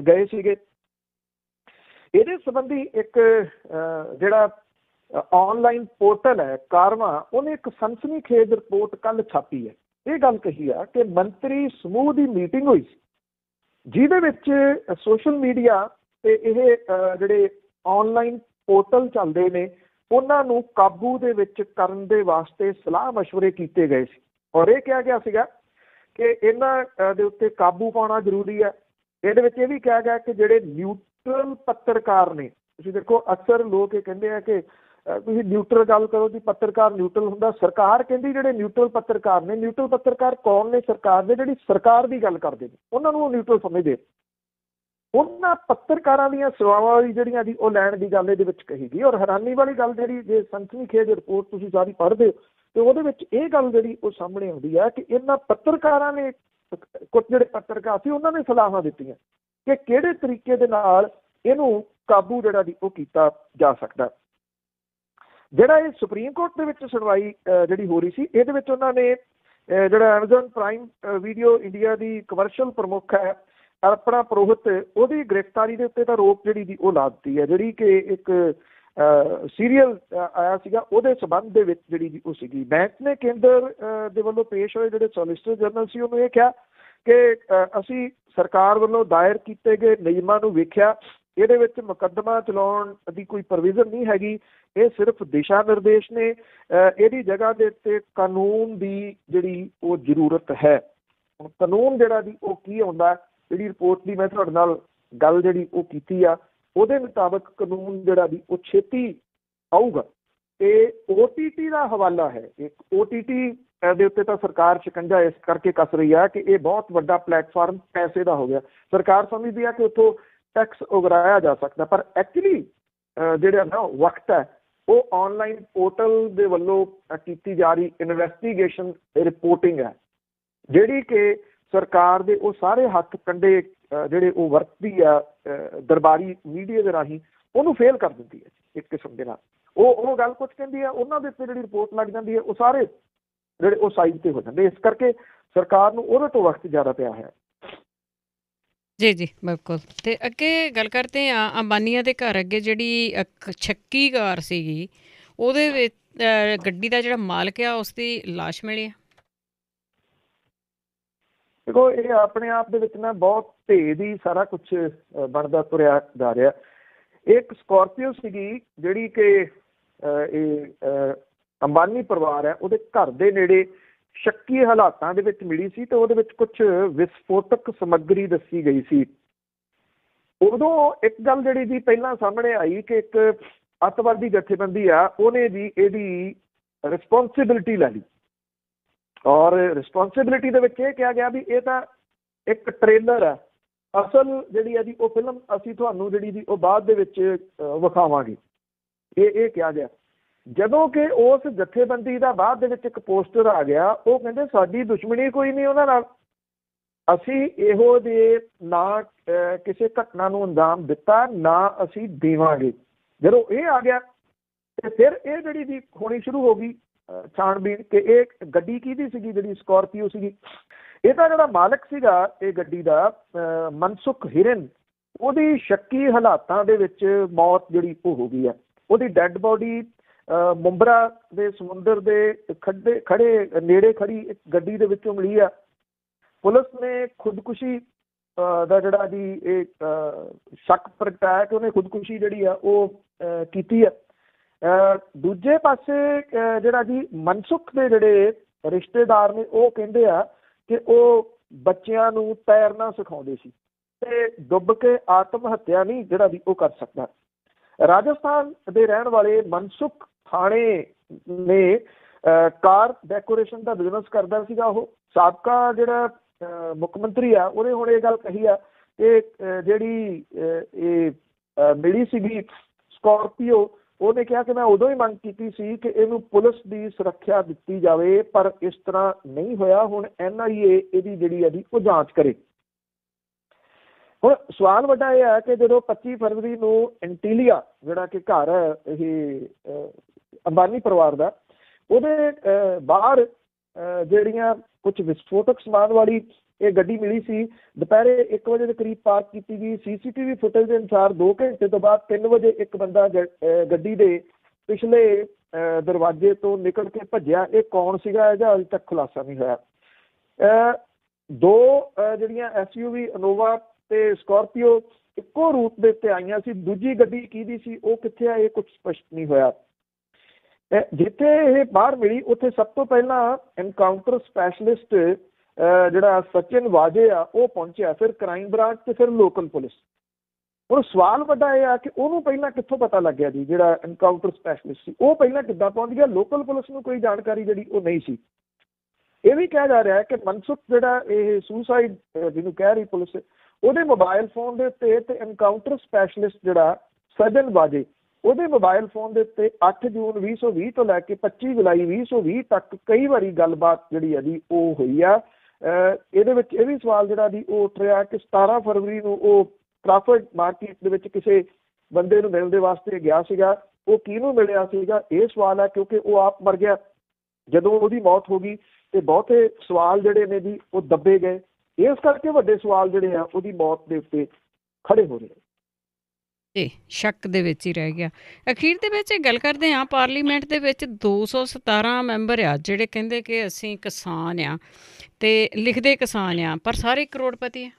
ਗਏ ਸੀਗੇ। ਇਹਦੇ ਸੰਬੰਧੀ ਇੱਕ ਜਿਹੜਾ ਆਨਲਾਈਨ ਪੋਰਟਲ ਹੈ ਕਾਰਵਾ, ਉਹਨੇ ਇੱਕ ਸਨਸਨੀਖੇਜ਼ ਰਿਪੋਰਟ ਕੱਲ੍ਹ ਛਾਪੀ ਹੈ। ਇਹ ਗੱਲ ਕਹੀ ਆ ਕਿ ਮੰਤਰੀ ਸਮੂਹ ਦੀ ਮੀਟਿੰਗ ਹੋਈ ਸੀ ਜਿਹਦੇ ਵਿੱਚ ਸੋਸ਼ਲ ਮੀਡੀਆ ਤੇ ਇਹ ਜਿਹੜੇ ਆਨਲਾਈਨ ਪੋਰਟਲ ਚੱਲਦੇ ਨੇ ਉਹਨਾਂ ਨੂੰ ਕਾਬੂ ਦੇ ਵਿੱਚ ਕਰਨ ਦੇ ਵਾਸਤੇ ਸਲਾਹ ਮਸ਼ਵਰੇ ਕੀਤੇ ਗਏ ਸੀ ਔਰ ਇਹ ਕਿਹਾ ਗਿਆ ਸੀਗਾ ਕਿ ਇਹਨਾਂ ਦੇ ਉੱਤੇ ਕਾਬੂ ਪਾਉਣਾ ਜ਼ਰੂਰੀ ਹੈ। ਇਹਦੇ ਵਿੱਚ ਇਹ ਵੀ ਕਿਹਾ ਗਿਆ ਕਿ ਜਿਹੜੇ ਨਿਊਟਰਲ ਪੱਤਰਕਾਰ ਨੇ, ਤੁਸੀਂ ਦੇਖੋ ਅਕਸਰ ਲੋਕ ਇਹ ਕਹਿੰਦੇ ਆ ਕਿ ਤੁਸੀਂ ਨਿਊਟਰਲ ਗੱਲ ਕਰੋ ਜੀ, ਪੱਤਰਕਾਰ ਨਿਊਟਰਲ ਹੁੰਦਾ। ਸਰਕਾਰ ਕਹਿੰਦੀ ਜਿਹੜੇ ਨਿਊਟਰਲ ਪੱਤਰਕਾਰ ਨੇ, ਨਿਊਟਰਲ ਪੱਤਰਕਾਰ ਕੌਣ ਨੇ? ਸਰਕਾਰ ਦੇ, ਜਿਹੜੀ ਸਰਕਾਰ ਦੀ ਗੱਲ ਕਰਦੇ ਨੇ ਉਹਨਾਂ ਨੂੰ ਉਹ ਨਿਊਟਰਲ ਸਮਝਦੇ। ਉਹਨਾਂ ਪੱਤਰਕਾਰਾਂ ਦੀਆਂ ਸੇਵਾਵਾਂ ਦੀ ਜਿਹੜੀਆਂ ਦੀ ਉਹ ਲੈਣ ਦੀ ਗੱਲ ਇਹਦੇ ਵਿੱਚ ਕਹੀ ਗਈ। ਔਰ ਹੈਰਾਨੀ ਵਾਲੀ ਗੱਲ ਜਿਹੜੀ ਜੇ ਸਨਸਨੀਖੇਜ਼ ਰਿਪੋਰਟ ਤੁਸੀਂ ਸਾਰੀ ਪੜ੍ਹਦੇ ਹੋ ਤੇ ਉਹਦੇ ਵਿੱਚ ਇਹ ਗੱਲ ਜਿਹੜੀ ਉਹ ਸਾਹਮਣੇ ਆਉਂਦੀ ਹੈ ਕਿ ਇਹਨਾਂ ਪੱਤਰਕਾਰਾਂ ਨੇ, ਕੁਝ ਜਿਹੜੇ ਪੱਤਰਕਾਰ ਸੀ ਉਹਨਾਂ ਨੇ ਸਲਾਹਾਂ ਦਿੱਤੀਆਂ ਕਿ ਕਿਹੜੇ ਤਰੀਕੇ ਦੇ ਨਾਲ ਇਹਨੂੰ ਕਾਬੂ ਜਿਹੜਾ ਦੀ ਉਹ ਕੀਤਾ ਜਾ ਸਕਦਾ। ਜਿਹੜਾ ਇਹ ਸੁਪਰੀਮ ਕੋਰਟ ਦੇ ਵਿੱਚ ਸੁਣਵਾਈ ਜਿਹੜੀ ਹੋ ਰਹੀ ਸੀ ਇਹਦੇ ਵਿੱਚ ਉਹਨਾਂ ਨੇ ਜਿਹੜਾ ਐਮਾਜ਼ੋਨ ਪ੍ਰਾਈਮ ਵੀਡੀਓ ਇੰਡੀਆ ਦੀ ਕਮਰਸ਼ੀਅਲ ਪ੍ਰਮੁੱਖ ਹੈ ਅਰਪਣਾ ਪੁਰੋਹਿਤ, ਉਹਦੀ ਗ੍ਰਿਫਤਾਰੀ ਦੇ ਉੱਤੇ ਤਾਂ ਰੋਕ ਜਿਹੜੀ ਦੀ ਉਹ ਲਾ ਦਿੱਤੀ ਹੈ। ਜਿਹੜੀ ਕਿ ਇੱਕ ਸੀਰੀਅਲ ਆਇਆ ਸੀਗਾ ਉਹਦੇ ਸੰਬੰਧ ਦੇ ਵਿੱਚ ਜਿਹੜੀ ਦੀ ਉਹ ਸੀਗੀ। ਬੈਂਚ ਨੇ ਕੇਂਦਰ ਦੇ ਵੱਲੋਂ ਪੇਸ਼ ਹੋਏ ਜਿਹੜੇ ਸੋਲਿਸਿਟਰ ਜਨਰਲ ਸੀ ਉਹਨੂੰ ਇਹ ਕਿਹਾ ਕਿ ਅਸੀਂ ਸਰਕਾਰ ਵੱਲੋਂ ਦਾਇਰ ਕੀਤੇ ਗਏ ਨਿਯਮਾਂ ਨੂੰ ਵੇਖਿਆ, ਇਹਦੇ ਵਿੱਚ ਮੁਕੱਦਮਾ ਚਲਾਉਣ ਦੀ ਕੋਈ ਪ੍ਰੋਵੀਜ਼ਨ ਨਹੀਂ ਹੈਗੀ, ਇਹ ਸਿਰਫ ਦਿਸ਼ਾ ਨਿਰਦੇਸ਼ ਨੇ, ਇਹਦੀ ਜਗ੍ਹਾ ਦੇ ਉੱਤੇ ਕਾਨੂੰਨ ਦੀ ਜਿਹੜੀ ਉਹ ਜ਼ਰੂਰਤ ਹੈ। ਹੁਣ ਕਾਨੂੰਨ ਜਿਹੜਾ ਦੀ ਉਹ ਕੀ ਆਉਂਦਾ, ਜਿਹੜੀ ਰਿਪੋਰਟ ਦੀ ਮੈਂ ਤੁਹਾਡੇ ਨਾਲ ਗੱਲ ਜਿਹੜੀ ਉਹ ਕੀਤੀ ਆ ਉਹਦੇ ਮੁਤਾਬਕ ਕਾਨੂੰਨ ਜਿਹੜਾ ਦੀ ਉਹ ਛੇਤੀ ਆਊਗਾ। ਤੇ OTT ਦਾ ਹਵਾਲਾ ਹੈ, ਇੱਕ OTT ਦੇ ਉੱਤੇ ਤਾਂ ਸਰਕਾਰ ਸ਼ਿਕੰਜਾ ਇਸ ਕਰਕੇ ਕੱਸ ਰਹੀ ਆ ਕਿ ਇਹ ਬਹੁਤ ਵੱਡਾ ਪਲੇਟਫਾਰਮ ਪੈਸੇ ਦਾ ਹੋ ਗਿਆ। ਸਰਕਾਰ ਸਮਝਦੀ ਆ ਕਿ ਉੱਥੋਂ ਟੈਕਸ ਉਗਰਾਇਆ ਜਾ ਸਕਦਾ, ਪਰ ਐਕਚੁਅਲੀ ਜਿਹੜਾ ਨਾ ਵਕਤ ਹੈ ਉਹ ਆਨਲਾਈਨ ਪੋਰਟਲ ਦੇ ਵੱਲੋਂ ਕੀਤੀ ਜਾ ਰਹੀ ਇਨਵੈਸਟੀਗੇਸ਼ਨ ਰਿਪੋਰਟਿੰਗ ਹੈ, ਜਿਹੜੀ ਕਿ ਸਰਕਾਰ ਦੇ ਉਹ ਸਾਰੇ ਹੱਥ ਕੰਡੇ ਜਿਹੜੇ ਉਹ ਵਰਤਦੀ ਆ ਦਰਬਾਰੀ ਮੀਡੀਆ ਦੇ ਰਾਹੀਂ, ਉਹਨੂੰ ਫੇਲ ਕਰ ਦਿੰਦੀ ਹੈ ਇੱਕ ਕਿਸਮ ਦੇ ਨਾਲ। ਉਹ ਗੱਲ ਕੁਛ ਕਹਿੰਦੀ ਆ, ਉਹਨਾਂ ਦੇ ਉੱਤੇ ਜਿਹੜੀ ਰਿਪੋਰਟ ਲੱਗ ਜਾਂਦੀ ਹੈ, ਉਹ ਸਾਰੇ ਜਿਹੜੇ ਉਹ ਸਾਈਡ ਤੇ ਹੋ ਜਾਂਦੇ। ਇਸ ਕਰਕੇ ਸਰਕਾਰ ਨੂੰ ਉਹਦੇ ਤੋਂ ਵਕਤ ਜ਼ਿਆਦਾ ਪਿਆ ਹੈ। ਜੀ ਜੀ ਬਿਲਕੁਲ। ਤੇ ਅੱਗੇ ਗੱਲ ਕਰਦੇ ਹਾਂ ਅੰਬਾਨੀਆਂ ਦੇ ਘਰ ਅੱਗੇ ਜਿਹੜੀ ਛੱਕੀ ਕਾਰ ਸੀਗੀ, ਉਹਦੇ ਵਿੱਚ ਗੱਡੀ ਦਾ ਜਿਹੜਾ ਮਾਲਕ ਆ ਉਸ ਦੀ ਲਾਸ਼ ਮਿਲੀ ਆ। ਦੇਖੋ, ਇਹ ਆਪਣੇ ਆਪ ਦੇ ਵਿੱਚ ਨਾ ਬਹੁਤ ਭੇਦ ਹੀ ਸਾਰਾ ਕੁਛ ਬਣਦਾ ਤੁਰਿਆ ਜਾ ਰਿਹਾ। ਇੱਕ ਸਕੋਰਪੀਓ ਸੀਗੀ ਜਿਹੜੀ ਕਿ ਇਹ ਅੰਬਾਨੀ ਪਰਿਵਾਰ ਹੈ, ਉਹਦੇ ਘਰ ਦੇ ਨੇੜੇ ਸ਼ੱਕੀ ਹਾਲਾਤਾਂ ਦੇ ਵਿੱਚ ਮਿਲੀ ਸੀ ਤੇ ਉਹਦੇ ਵਿੱਚ ਕੁਛ ਵਿਸਫੋਟਕ ਸਮੱਗਰੀ ਦੱਸੀ ਗਈ ਸੀ। ਉਦੋਂ ਇੱਕ ਗੱਲ ਜਿਹੜੀ ਦੀ ਪਹਿਲਾਂ ਸਾਹਮਣੇ ਆਈ ਕਿ ਇੱਕ ਅੱਤਵਾਦੀ ਜਥੇਬੰਦੀ ਆ, ਉਹਨੇ ਜੀ ਇਹਦੀ ਰਿਸਪੌਂਸਿਬਿਲਿਟੀ ਲੈ ਲਈ, ਔਰ ਰਿਸਪੌਂਸਿਬਿਲਿਟੀ ਦੇ ਵਿੱਚ ਇਹ ਕਿਹਾ ਗਿਆ ਵੀ ਇਹ ਤਾਂ ਇੱਕ ਟ੍ਰੇਲਰ ਹੈ, ਅਸਲ ਜਿਹੜੀ ਹੈ ਜੀ ਉਹ ਫਿਲਮ ਅਸੀਂ ਤੁਹਾਨੂੰ ਜਿਹੜੀ ਦੀ ਉਹ ਬਾਅਦ ਦੇ ਵਿੱਚ ਵਿਖਾਵਾਂਗੇ, ਇਹ ਕਿਹਾ ਗਿਆ। ਜਦੋਂ ਕਿ ਉਸ ਜਥੇਬੰਦੀ ਦਾ ਬਾਅਦ ਦੇ ਵਿੱਚ ਇੱਕ ਪੋਸਟਰ ਆ ਗਿਆ, ਉਹ ਕਹਿੰਦੇ ਸਾਡੀ ਦੁਸ਼ਮਣੀ ਕੋਈ ਨਹੀਂ ਉਹਨਾਂ ਨਾਲ, ਅਸੀਂ ਇਹੋ ਜਿਹੇ ਨਾ ਕਿਸੇ ਘਟਨਾ ਨੂੰ ਅੰਜਾਮ ਦਿੱਤਾ, ਨਾ ਅਸੀਂ ਦੇਵਾਂਗੇ। ਜਦੋਂ ਇਹ ਆ ਗਿਆ ਤੇ ਫਿਰ ਇਹ ਜਿਹੜੀ ਦੀ ਹੋਣੀ ਸ਼ੁਰੂ ਹੋ ਗਈ ਛਾਣਬੀਣ ਕਿ ਇਹ ਗੱਡੀ ਕਿਹਦੀ ਸੀਗੀ, ਜਿਹੜੀ ਸਕੋਰਪੀਓ ਸੀਗੀ। ਇਹਦਾ ਜਿਹੜਾ ਮਾਲਕ ਸੀਗਾ ਇਹ ਗੱਡੀ ਦਾ ਮਨਸੁਖ ਹਿਰਨ, ਉਹਦੀ ਸ਼ੱਕੀ ਹਾਲਾਤਾਂ ਦੇ ਵਿੱਚ ਮੌਤ ਜਿਹੜੀ ਉਹ ਹੋ ਗਈ ਹੈ। ਉਹਦੀ ਡੈੱਡ ਬੋਡੀ ਮੁੰਬਰਾ ਦੇ ਸਮੁੰਦਰ ਦੇ ਖੜੇ ਨੇੜੇ ਖੜੀ ਇੱਕ ਗੱਡੀ ਦੇ ਵਿੱਚੋਂ ਮਿਲੀ ਆ। ਪੁਲਿਸ ਨੇ ਖੁਦਕੁਸ਼ੀ ਦਾ ਜਿਹੜਾ ਜੀ ਇਹ ਸ਼ੱਕ ਪ੍ਰਗਟਾਇਆ ਕਿ ਉਹਨੇ ਖੁਦਕੁਸ਼ੀ ਜਿਹੜੀ ਆ ਉਹ ਕੀਤੀ ਆ। ਦੂਜੇ ਪਾਸੇ ਜਿਹੜਾ ਜੀ ਮਨਸੁਖ ਦੇ ਜਿਹੜੇ ਰਿਸ਼ਤੇਦਾਰ ਨੇ ਉਹ ਕਹਿੰਦੇ ਆ ਕਿ ਉਹ ਬੱਚਿਆਂ ਨੂੰ ਤੈਰਨਾ ਸਿਖਾਉਂਦੇ ਸੀ ਤੇ ਡੁੱਬ ਕੇ ਆਤਮ ਹੱਤਿਆ ਨਹੀਂ ਜਿਹੜਾ ਵੀ ਉਹ ਕਰ ਸਕਦਾ। ਰਾਜਸਥਾਨ ਦੇ ਰਹਿਣ ਵਾਲੇ ਮਨਸੁਖ ਥਾਣੇ ਨੇ ਕਾਰ ਡੈਕੋਰੇਸ਼ਨ ਦਾ ਬਿਜ਼ਨਸ ਕਰਦਾ ਸੀਗਾ। ਉਹ ਸਾਬਕਾ ਜਿਹੜਾ ਮੁੱਖ ਮੰਤਰੀ ਆ, ਉਹਨੇ ਹੁਣ ਇਹ ਗੱਲ ਕਹੀ ਆ ਕਿ ਜਿਹੜੀ ਇਹ ਮਿਲੀ ਸੀਗੀ ਸਕੋਰਪੀਓ, ਉਹਨੇ ਕਿਹਾ ਕਿ ਮੈਂ ਉਦੋਂ ਹੀ ਮੰਗ ਕੀਤੀ ਸੀ ਕਿ ਇਹਨੂੰ ਪੁਲਿਸ ਦੀ ਸੁਰੱਖਿਆ ਦਿੱਤੀ ਜਾਵੇ, ਪਰ ਇਸ ਤਰ੍ਹਾਂ ਨਹੀਂ ਹੋਇਆ। ਹੁਣ NIA ਇਹਦੀ ਜਿਹੜੀ ਹੈ ਉਹ ਜਾਂਚ ਕਰੇ। ਹੁਣ ਸਵਾਲ ਵੱਡਾ ਇਹ ਹੈ ਕਿ ਜਦੋਂ 25 ਫਰਵਰੀ ਨੂੰ ਐਂਟੀਲੀਆ ਜਿਹੜਾ ਕਿ ਘਰ ਹੈ ਇਹ ਅੰਬਾਨੀ ਪਰਿਵਾਰ ਦਾ, ਉਹਦੇ ਬਾਹਰ ਜਿਹੜੀਆਂ ਕੁਝ ਵਿਸਫੋਟਕ ਸਮਾਨ ਵਾਲੀ ਇਹ ਗੱਡੀ ਮਿਲੀ ਸੀ, ਦੁਪਹਿਰੇ 1 ਵਜੇ ਦੇ ਕਰੀਬ ਪਾਰਕ ਕੀਤੀ ਗਈ। CCTV ਫੁਟੇਜ ਦੇ ਅਨੁਸਾਰ 2 ਘੰਟੇ ਤੋਂ ਬਾਅਦ 3 ਵਜੇ ਇੱਕ ਬੰਦਾ ਗੱਡੀ ਦੇ ਪਿਛਲੇ ਦਰਵਾਜ਼ੇ ਤੋਂ ਨਿਕਲ ਕੇ ਭੱਜਿਆ। ਇਹ ਕੌਣ ਸੀਗਾ ਇਹਦਾ ਅਜੇ ਤੱਕ ਖੁਲਾਸਾ ਨਹੀਂ ਹੋਇਆ। 2 ਜਿਹੜੀਆਂ SUV ਇਨੋਵਾ ਤੇ ਸਕੋਰਪੀਓ ਇੱਕੋ ਰੂਟ ਦੇ ਉੱਤੇ ਆਈਆਂ ਸੀ। ਦੂਜੀ ਗੱਡੀ ਕਿਹਦੀ ਸੀ, ਉਹ ਕਿੱਥੇ ਆ, ਇਹ ਕੁਛ ਸਪਸ਼ਟ ਨਹੀਂ ਹੋਇਆ। ਜਿੱਥੇ ਇਹ ਬਾਹਰ ਮਿਲੀ ਉੱਥੇ ਸਭ ਤੋਂ ਪਹਿਲਾਂ ਐਨਕਾਊਂਟਰ ਸਪੈਸ਼ਲਿਸਟ ਜਿਹੜਾ ਸਚਿਨ ਵਾਜੇ ਆ ਉਹ ਪਹੁੰਚਿਆ, ਫਿਰ ਕ੍ਰਾਈਮ ਬ੍ਰਾਂਚ ਤੇ ਫਿਰ ਲੋਕਲ ਪੁਲਿਸ। ਹੁਣ ਸਵਾਲ ਵੱਡਾ ਇਹ ਆ ਕਿ ਉਹਨੂੰ ਪਹਿਲਾਂ ਕਿੱਥੋਂ ਪਤਾ ਲੱਗਿਆ ਜੀ, ਜਿਹੜਾ ਐਨਕਾਊਂਟਰ ਸਪੈਸ਼ਲਿਸਟ ਸੀ ਉਹ ਪਹਿਲਾਂ ਕਿੱਦਾਂ ਪਹੁੰਚ ਗਿਆ। ਲੋਕਲ ਪੁਲਿਸ ਨੂੰ ਕੋਈ ਜਾਣਕਾਰੀ ਜਿਹੜੀ ਉਹ ਨਹੀਂ ਸੀ। ਇਹ ਵੀ ਕਿਹਾ ਜਾ ਰਿਹਾ ਹੈ ਕਿ ਮਨਸੁਖ ਜਿਹੜਾ ਇਹ ਸੁਸਾਈਡ ਜਿਹਨੂੰ ਕਹਿ ਰਹੀ ਪੁਲਿਸ, ਉਹਦੇ ਮੋਬਾਇਲ ਫੋਨ ਦੇ ਉੱਤੇ ਤੇ ਐਨਕਾਊਂਟਰ ਸਪੈਸ਼ਲਿਸਟ ਜਿਹੜਾ ਸਜਨ ਵਾਜੇ, ਉਹਦੇ ਮੋਬਾਇਲ ਫੋਨ ਦੇ ਉੱਤੇ 8 ਜੂਨ 2020 ਤੋਂ ਲੈ ਕੇ 25 ਜੁਲਾਈ 2020 ਤੱਕ ਕਈ ਵਾਰੀ ਗੱਲਬਾਤ ਜਿਹੜੀ ਹੈ ਜੀ ਉਹ ਹੋਈ ਆ। ਇਹਦੇ ਵਿੱਚ ਇਹ ਵੀ ਸਵਾਲ ਜਿਹੜਾ ਜੀ ਉਹ ਉੱਠ ਰਿਹਾ ਕਿ 17 ਫਰਵਰੀ ਨੂੰ ਉਹ ਕ੍ਰਾਫਰਡ ਮਾਰਕੀਟ ਦੇ ਵਿੱਚ ਕਿਸੇ ਬੰਦੇ ਨੂੰ ਮਿਲਣ ਦੇ ਵਾਸਤੇ ਗਿਆ ਸੀਗਾ। ਉਹ ਕਿਹਨੂੰ ਮਿਲਿਆ ਸੀਗਾ, ਇਹ ਸਵਾਲ ਹੈ, ਕਿਉਂਕਿ ਉਹ ਆਪ ਮਰ ਗਿਆ ਜਦੋਂ ਉਹਦੀ ਮੌਤ ਹੋ ਗਈ ਤੇ ਬਹੁਤੇ ਸਵਾਲ ਜਿਹੜੇ ਨੇ ਜੀ ਉਹ ਦੱਬੇ ਗਏ। ਇਸ ਕਰਕੇ ਵੱਡੇ ਸਵਾਲ ਜਿਹੜੇ ਆ ਉਹਦੀ ਮੌਤ ਦੇ ਉੱਤੇ ਖੜੇ ਹੋ ਰਹੇ ਜੀ, ਸ਼ੱਕ ਦੇ ਵਿੱਚ ਹੀ ਰਹਿ ਗਿਆ। ਅਖੀਰ ਦੇ ਵਿੱਚ ਗੱਲ ਕਰਦੇ ਹਾਂ, ਪਾਰਲੀਮੈਂਟ ਦੇ ਵਿੱਚ 217 ਮੈਂਬਰ ਆ ਜਿਹੜੇ ਕਹਿੰਦੇ ਕਿ ਅਸੀਂ ਕਿਸਾਨ ਆ ਤੇ ਲਿਖਦੇ ਕਿਸਾਨ ਆ, ਪਰ ਸਾਰੇ ਕਰੋੜਪਤੀ ਆ।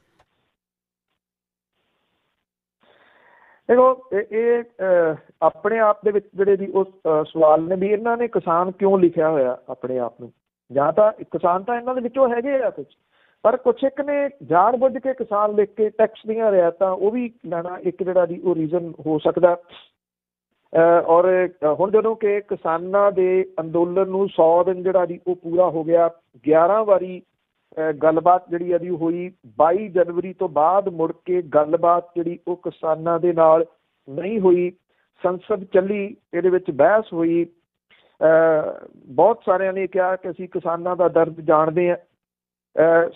ਦੇਖੋ, ਇਹ ਆਪਣੇ ਆਪ ਦੇ ਵਿੱਚ ਜਿਹੜੇ ਵੀ ਉਹ ਸਵਾਲ ਨੇ ਵੀ ਇਹਨਾਂ ਨੇ ਕਿਸਾਨ ਕਿਉਂ ਲਿਖਿਆ ਹੋਇਆ ਆਪਣੇ ਆਪ ਨੂੰ। ਜਾਂ ਤਾਂ ਕਿਸਾਨ ਤਾਂ ਇਹਨਾਂ ਦੇ ਵਿੱਚੋਂ ਹੈਗੇ ਆ ਕੁਛ, ਪਰ ਕੁਛ ਇੱਕ ਨੇ ਜਾਣ ਬੁੱਝ ਕੇ ਕਿਸਾਨ ਲਿਖ ਕੇ ਟੈਕਸ ਦੀਆਂ ਰਿਆਇਤਾਂ ਉਹ ਵੀ ਲੈਣਾ ਇੱਕ ਜਿਹੜਾ ਦੀ ਉਹ ਰੀਜ਼ਨ ਹੋ ਸਕਦਾ। ਔਰ ਹੁਣ ਜਦੋਂ ਕਿ ਕਿਸਾਨਾਂ ਦੇ ਅੰਦੋਲਨ ਨੂੰ 100 ਦਿਨ ਜਿਹੜਾ ਦੀ ਉਹ ਪੂਰਾ ਹੋ ਗਿਆ, 11 ਵਾਰੀ ਗੱਲਬਾਤ ਜਿਹੜੀ ਇਹਦੀ ਹੋਈ, 22 ਜਨਵਰੀ ਤੋਂ ਬਾਅਦ ਮੁੜ ਕੇ ਗੱਲਬਾਤ ਜਿਹੜੀ ਉਹ ਕਿਸਾਨਾਂ ਦੇ ਨਾਲ ਨਹੀਂ ਹੋਈ। ਸੰਸਦ ਚੱਲੀ, ਇਹਦੇ ਵਿੱਚ ਬਹਿਸ ਹੋਈ। ਬਹੁਤ ਸਾਰਿਆਂ ਨੇ ਕਿਹਾ ਕਿ ਅਸੀਂ ਕਿਸਾਨਾਂ ਦਾ ਦਰਦ ਜਾਣਦੇ ਹਾਂ।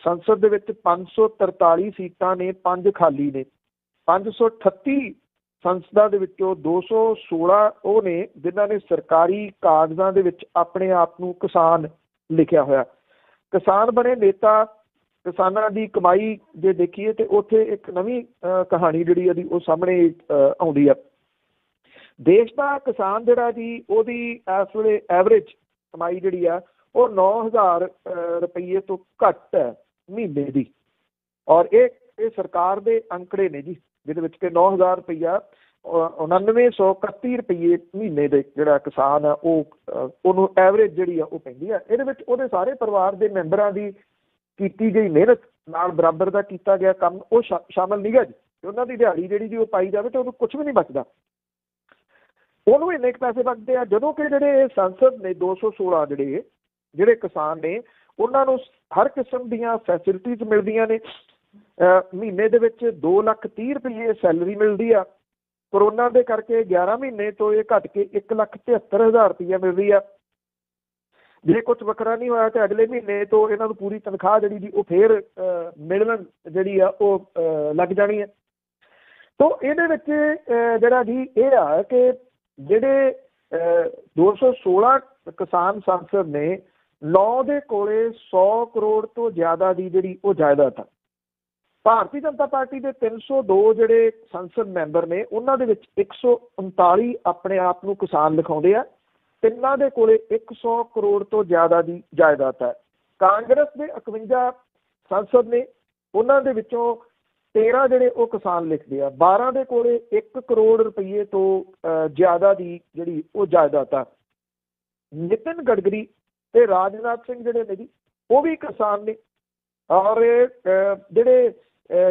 ਸੰਸਦ ਦੇ ਵਿੱਚ 543 ਸੀਟਾਂ ਨੇ, 5 ਖਾਲੀ ਨੇ। 538 ਸੰਸਦਾਂ ਦੇ ਵਿੱਚੋਂ 216 ਉਹ ਨੇ ਜਿਨ੍ਹਾਂ ਨੇ ਸਰਕਾਰੀ ਕਾਗਜ਼ਾਂ ਦੇ ਵਿੱਚ ਆਪਣੇ ਆਪ ਨੂੰ ਕਿਸਾਨ ਲਿਖਿਆ ਹੋਇਆ। ਕਿਸਾਨ ਬਣੇ ਨੇਤਾ। ਕਿਸਾਨਾਂ ਦੀ ਕਮਾਈ ਜੇ ਦੇਖੀਏ ਤੇ ਉੱਥੇ ਇੱਕ ਨਵੀਂ ਕਹਾਣੀ ਜਿਹੜੀ ਉਹਦੀ ਉਹ ਸਾਹਮਣੇ ਆਉਂਦੀ ਆ। ਦੇਸ਼ ਦਾ ਕਿਸਾਨ ਜਿਹੜਾ ਜੀ ਉਹਦੀ ਇਸ ਵੇਲੇ ਐਵਰੇਜ ਕਮਾਈ ਜਿਹੜੀ ਆ ਉਹ 9,000 ਰੁਪਈਏ ਤੋਂ ਘੱਟ ਹੈ ਮਹੀਨੇ ਦੀ। ਔਰ ਇਹ ਸਰਕਾਰ ਦੇ ਅੰਕੜੇ ਨੇ ਜੀ, ਜਿਹਦੇ ਵਿੱਚ ਕਿ 9,000 ਰੁਪਈਆ 9,931 ਰੁਪਈਏ ਮਹੀਨੇ ਦੇ ਜਿਹੜਾ ਕਿਸਾਨ ਆ ਉਹਨੂੰ ਐਵਰੇਜ ਜਿਹੜੀ ਆ ਉਹ ਪੈਂਦੀ ਆ। ਇਹਦੇ ਵਿੱਚ ਉਹਦੇ ਸਾਰੇ ਪਰਿਵਾਰ ਦੇ ਮੈਂਬਰਾਂ ਦੀ ਕੀਤੀ ਗਈ ਮਿਹਨਤ ਨਾਲ ਬਰਾਬਰ ਦਾ ਕੀਤਾ ਗਿਆ ਕੰਮ ਉਹ ਸ਼ਾਮਲ ਨਹੀਂ ਗਾ ਜੀ। ਉਹਨਾਂ ਦੀ ਦਿਹਾੜੀ ਜਿਹੜੀ ਜੀ ਉਹ ਪਾਈ ਜਾਵੇ ਤਾਂ ਉਹਨੂੰ ਕੁਛ ਵੀ ਨਹੀਂ ਬਚਦਾ, ਉਹਨੂੰ ਇੰਨੇ ਕੁ ਪੈਸੇ ਬਚਦੇ ਆ। ਜਦੋਂ ਕਿ ਜਿਹੜੇ ਸੰਸਦ ਨੇ 216 ਜਿਹੜੇ ਕਿਸਾਨ ਨੇ ਉਹਨਾਂ ਨੂੰ ਹਰ ਕਿਸਮ ਦੀਆਂ ਫੈਸਿਲਿਟੀਜ਼ ਮਿਲਦੀਆਂ ਨੇ। ਮਹੀਨੇ ਦੇ ਵਿੱਚ 2,30,000 ਰੁਪਈਏ ਸੈਲਰੀ ਮਿਲਦੀ ਆ। ਕਰੋਨਾ ਦੇ ਕਰਕੇ 11 ਮਹੀਨੇ ਤੋਂ ਇਹ ਘੱਟ ਕੇ 1,73,000 ਰੁਪਈਆ ਮਿਲ ਰਹੀ ਆ। ਜੇ ਕੁਛ ਵੱਖਰਾ ਨਹੀਂ ਹੋਇਆ ਤਾਂ ਅਗਲੇ ਮਹੀਨੇ ਤੋਂ ਇਹਨਾਂ ਨੂੰ ਪੂਰੀ ਤਨਖਾਹ ਜਿਹੜੀ ਜੀ ਉਹ ਫੇਰ ਮਿਲਣ ਜਿਹੜੀ ਆ ਉਹ ਲੱਗ ਜਾਣੀ ਹੈ। ਤੋ ਇਹਦੇ ਵਿੱਚ ਜਿਹੜਾ ਜੀ ਇਹ ਆ ਕਿ ਜਿਹੜੇ 216 ਕਿਸਾਨ ਸੰਸਦ ਨੇ 9 ਦੇ ਕੋਲੇ 100 ਕਰੋੜ ਤੋਂ ਜ਼ਿਆਦਾ ਦੀ ਜਿਹੜੀ ਉਹ ਜਾਇਦਾਦ ਆ। ਭਾਰਤੀ ਜਨਤਾ ਪਾਰਟੀ ਦੇ 302 ਜਿਹੜੇ ਸੰਸਦ ਮੈਂਬਰ ਨੇ ਉਹਨਾਂ ਦੇ ਵਿੱਚ 139 ਆਪਣੇ ਆਪ ਨੂੰ ਕਿਸਾਨ ਲਿਖਾਉਂਦੇ ਆ। ਤਿੰਨਾਂ ਦੇ ਕੋਲੇ 100 ਕਰੋੜ ਤੋਂ ਜ਼ਿਆਦਾ ਦੀ ਜਾਇਦਾਦ ਹੈ। ਕਾਂਗਰਸ ਦੇ 51 ਸੰਸਦ ਨੇ, ਉਹਨਾਂ ਦੇ ਵਿੱਚੋਂ 13 ਜਿਹੜੇ ਉਹ ਕਿਸਾਨ ਲਿਖਦੇ ਆ। 12 ਦੇ ਕੋਲੇ 1 ਕਰੋੜ ਰੁਪਈਏ ਤੋਂ ਜ਼ਿਆਦਾ ਦੀ ਜਿਹੜੀ ਉਹ ਜਾਇਦਾਦ ਆ। ਨਿਤਿਨ ਗਡਕਰੀ ਤੇ ਰਾਜਨਾਥ ਸਿੰਘ ਜਿਹੜੇ ਨੇ ਜੀ ਉਹ ਵੀ ਕਿਸਾਨ ਨੇ। ਔਰ ਜਿਹੜੇ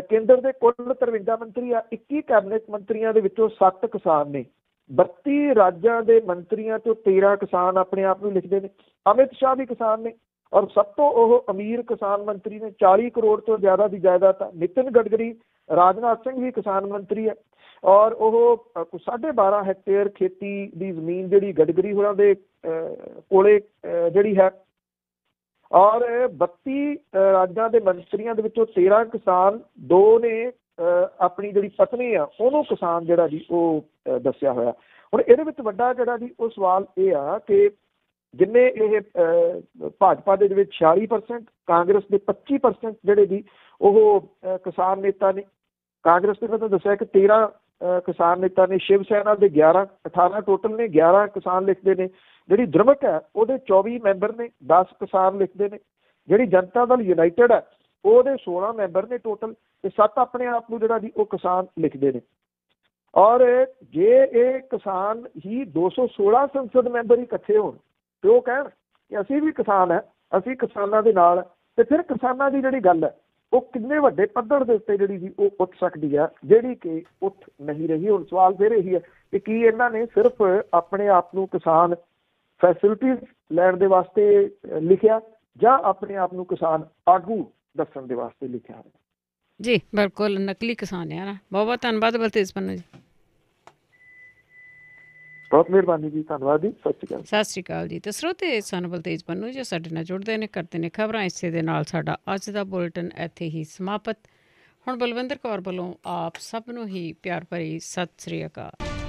ਕੇਂਦਰ ਦੇ ਕੁੱਲ 53 ਮੰਤਰੀ ਆ, 21 ਕੈਬਨਿਟ ਮੰਤਰੀਆਂ ਦੇ ਵਿੱਚੋਂ 7 ਕਿਸਾਨ ਨੇ। 32 ਰਾਜਾਂ ਦੇ ਮੰਤਰੀਆਂ ਤੋਂ 13 ਕਿਸਾਨ ਆਪਣੇ ਆਪ ਨੂੰ ਲਿਖਦੇ ਨੇ। ਅਮਿਤ ਸ਼ਾਹ ਵੀ ਕਿਸਾਨ ਨੇ ਔਰ ਸਭ ਤੋਂ ਉਹ ਅਮੀਰ ਕਿਸਾਨ ਮੰਤਰੀ ਨੇ। 40 ਕਰੋੜ ਤੋਂ ਜ਼ਿਆਦਾ ਦੀ ਜਾਇਦਾਦ ਆ। ਨਿਤਿਨ ਗਡਕਰੀ, ਰਾਜਨਾਥ ਸਿੰਘ ਵੀ ਕਿਸਾਨ ਮੰਤਰੀ ਹੈ ਔਰ ਉਹ 12.5 ਹੈਕਟੇਅਰ ਖੇਤੀ ਦੀ ਜ਼ਮੀਨ ਜਿਹੜੀ ਗਡਕਰੀ ਹੋਰਾਂ ਦੇ ਕੋਲੇ ਜਿਹੜੀ ਹੈ। ਔਰ 32 ਰਾਜਾਂ ਦੇ ਮੰਤਰੀਆਂ ਦੇ ਵਿੱਚੋਂ 13 ਕਿਸਾਨ, 2 ਨੇ ਆਪਣੀ ਜਿਹੜੀ ਪਤਨੀ ਆ ਉਹਨੂੰ ਕਿਸਾਨ ਜਿਹੜਾ ਜੀ ਉਹ ਦੱਸਿਆ ਹੋਇਆ। ਹੁਣ ਇਹਦੇ ਵਿੱਚ ਵੱਡਾ ਜਿਹੜਾ ਜੀ ਉਹ ਸਵਾਲ ਇਹ ਆ ਕਿ ਜਿੰਨੇ ਇਹ ਭਾਜਪਾ ਦੇ ਵਿੱਚ 46%, ਕਾਂਗਰਸ ਦੇ 25% ਜਿਹੜੇ ਜੀ ਉਹ ਕਿਸਾਨ ਨੇਤਾ ਨੇ। ਕਾਂਗਰਸ ਨੇ ਮੈਂ ਦੱਸਿਆ ਕਿ 13 ਕਿਸਾਨ ਨੇਤਾ ਨੇ, ਸ਼ਿਵ ਸੈਨਾ ਦੇ 11, 18 ਟੋਟਲ ਨੇ, 11 ਕਿਸਾਨ ਲਿਖਦੇ ਨੇ। ਜਿਹੜੀ ਦ੍ਰਮਕ ਹੈ ਉਹਦੇ 24 ਮੈਂਬਰ ਨੇ, 10 ਕਿਸਾਨ ਲਿਖਦੇ ਨੇ। ਜਿਹੜੀ ਜਨਤਾ ਦਲ ਯੂਨਾਈਟਿਡ ਹੈ ਉਹਦੇ 16 ਮੈਂਬਰ ਨੇ ਟੋਟਲ ਤੇ 7 ਆਪਣੇ ਆਪ ਨੂੰ ਜਿਹੜਾ ਜੀ ਉਹ ਕਿਸਾਨ ਲਿਖਦੇ ਨੇ। ਔਰ ਜੇ ਇਹ ਕਿਸਾਨ ਹੀ 216 ਸੰਸਦ ਮੈਂਬਰ ਹੀ ਇਕੱਠੇ ਹੋਣ ਤੇ ਉਹ ਕਹਿਣ ਕਿ ਅਸੀਂ ਵੀ ਕਿਸਾਨ ਹੈ, ਅਸੀਂ ਕਿਸਾਨਾਂ ਦੇ ਨਾਲ, ਤੇ ਫਿਰ ਕਿਸਾਨਾਂ ਦੀ ਜਿਹੜੀ ਗੱਲ ਹੈ ਉਹ ਕਿੰਨੇ ਵੱਡੇ ਪੱਧਰ ਦੇ ਉੱਤੇ ਜਿਹੜੀ ਜੀ ਉਹ ਉੱਠ ਸਕਦੀ ਆ, ਜਿਹੜੀ ਕਿ ਉੱਠ ਨਹੀਂ ਰਹੀ। ਹੁਣ ਸਵਾਲ ਫਿਰ ਇਹੀ ਹੈ ਕਿ ਕੀ ਇਹਨਾਂ ਨੇ ਸਿਰਫ ਆਪਣੇ ਆਪ ਨੂੰ ਕਿਸਾਨ ਫੈਸਿਲਿਟੀਜ਼ ਲੈਣ ਦੇ ਵਾਸਤੇ ਲਿਖਿਆ ਜਾਂ ਆਪਣੇ ਆਪ ਨੂੰ ਕਿਸਾਨ ਆਗੂ ਦੱਸਣ ਦੇ ਵਾਸਤੇ ਲਿਖਿਆ? ਜੀ ਬਿਲਕੁਲ ਨਕਲੀ ਕਿਸਾਨ ਹੈ ਨਾ। ਬਹੁਤ ਬਹੁਤ ਧੰਨਵਾਦ ਬਲਤੇਜ ਪੰਨੂ ਜੀ। ਬਹੁਤ ਮਿਹਰਬਾਨੀ ਜੀ, ਧੰਨਵਾਦ ਜੀ, ਸਤਿ ਸ਼੍ਰੀ ਅਕਾਲ। ਸਤਿ ਸ਼੍ਰੀ ਅਕਾਲ ਜੀ। ਤੇ ਸਰੋਤੇ ਸਾਨੂੰ ਬਲਤੇਜ ਪੰਨੂ ਜੀ ਸਾਡੇ ਨਾਲ ਜੁੜਦੇ ਨੇ, ਕਰਦੇ ਨੇ ਖਬਰਾਂ। ਇਸੇ ਦੇ ਨਾਲ ਸਾਡਾ ਅੱਜ ਦਾ ਬੁਲੇਟਿਨ ਇੱਥੇ ਹੀ ਸਮਾਪਤ। ਹੁਣ ਬਲਵਿੰਦਰ ਕੌਰ ਵੱਲੋਂ ਆਪ ਸਭ ਨੂੰ ਹੀ ਪਿਆਰ ਭਰੀ ਸਤਿ ਸ਼੍ਰੀ ਅਕਾਲ।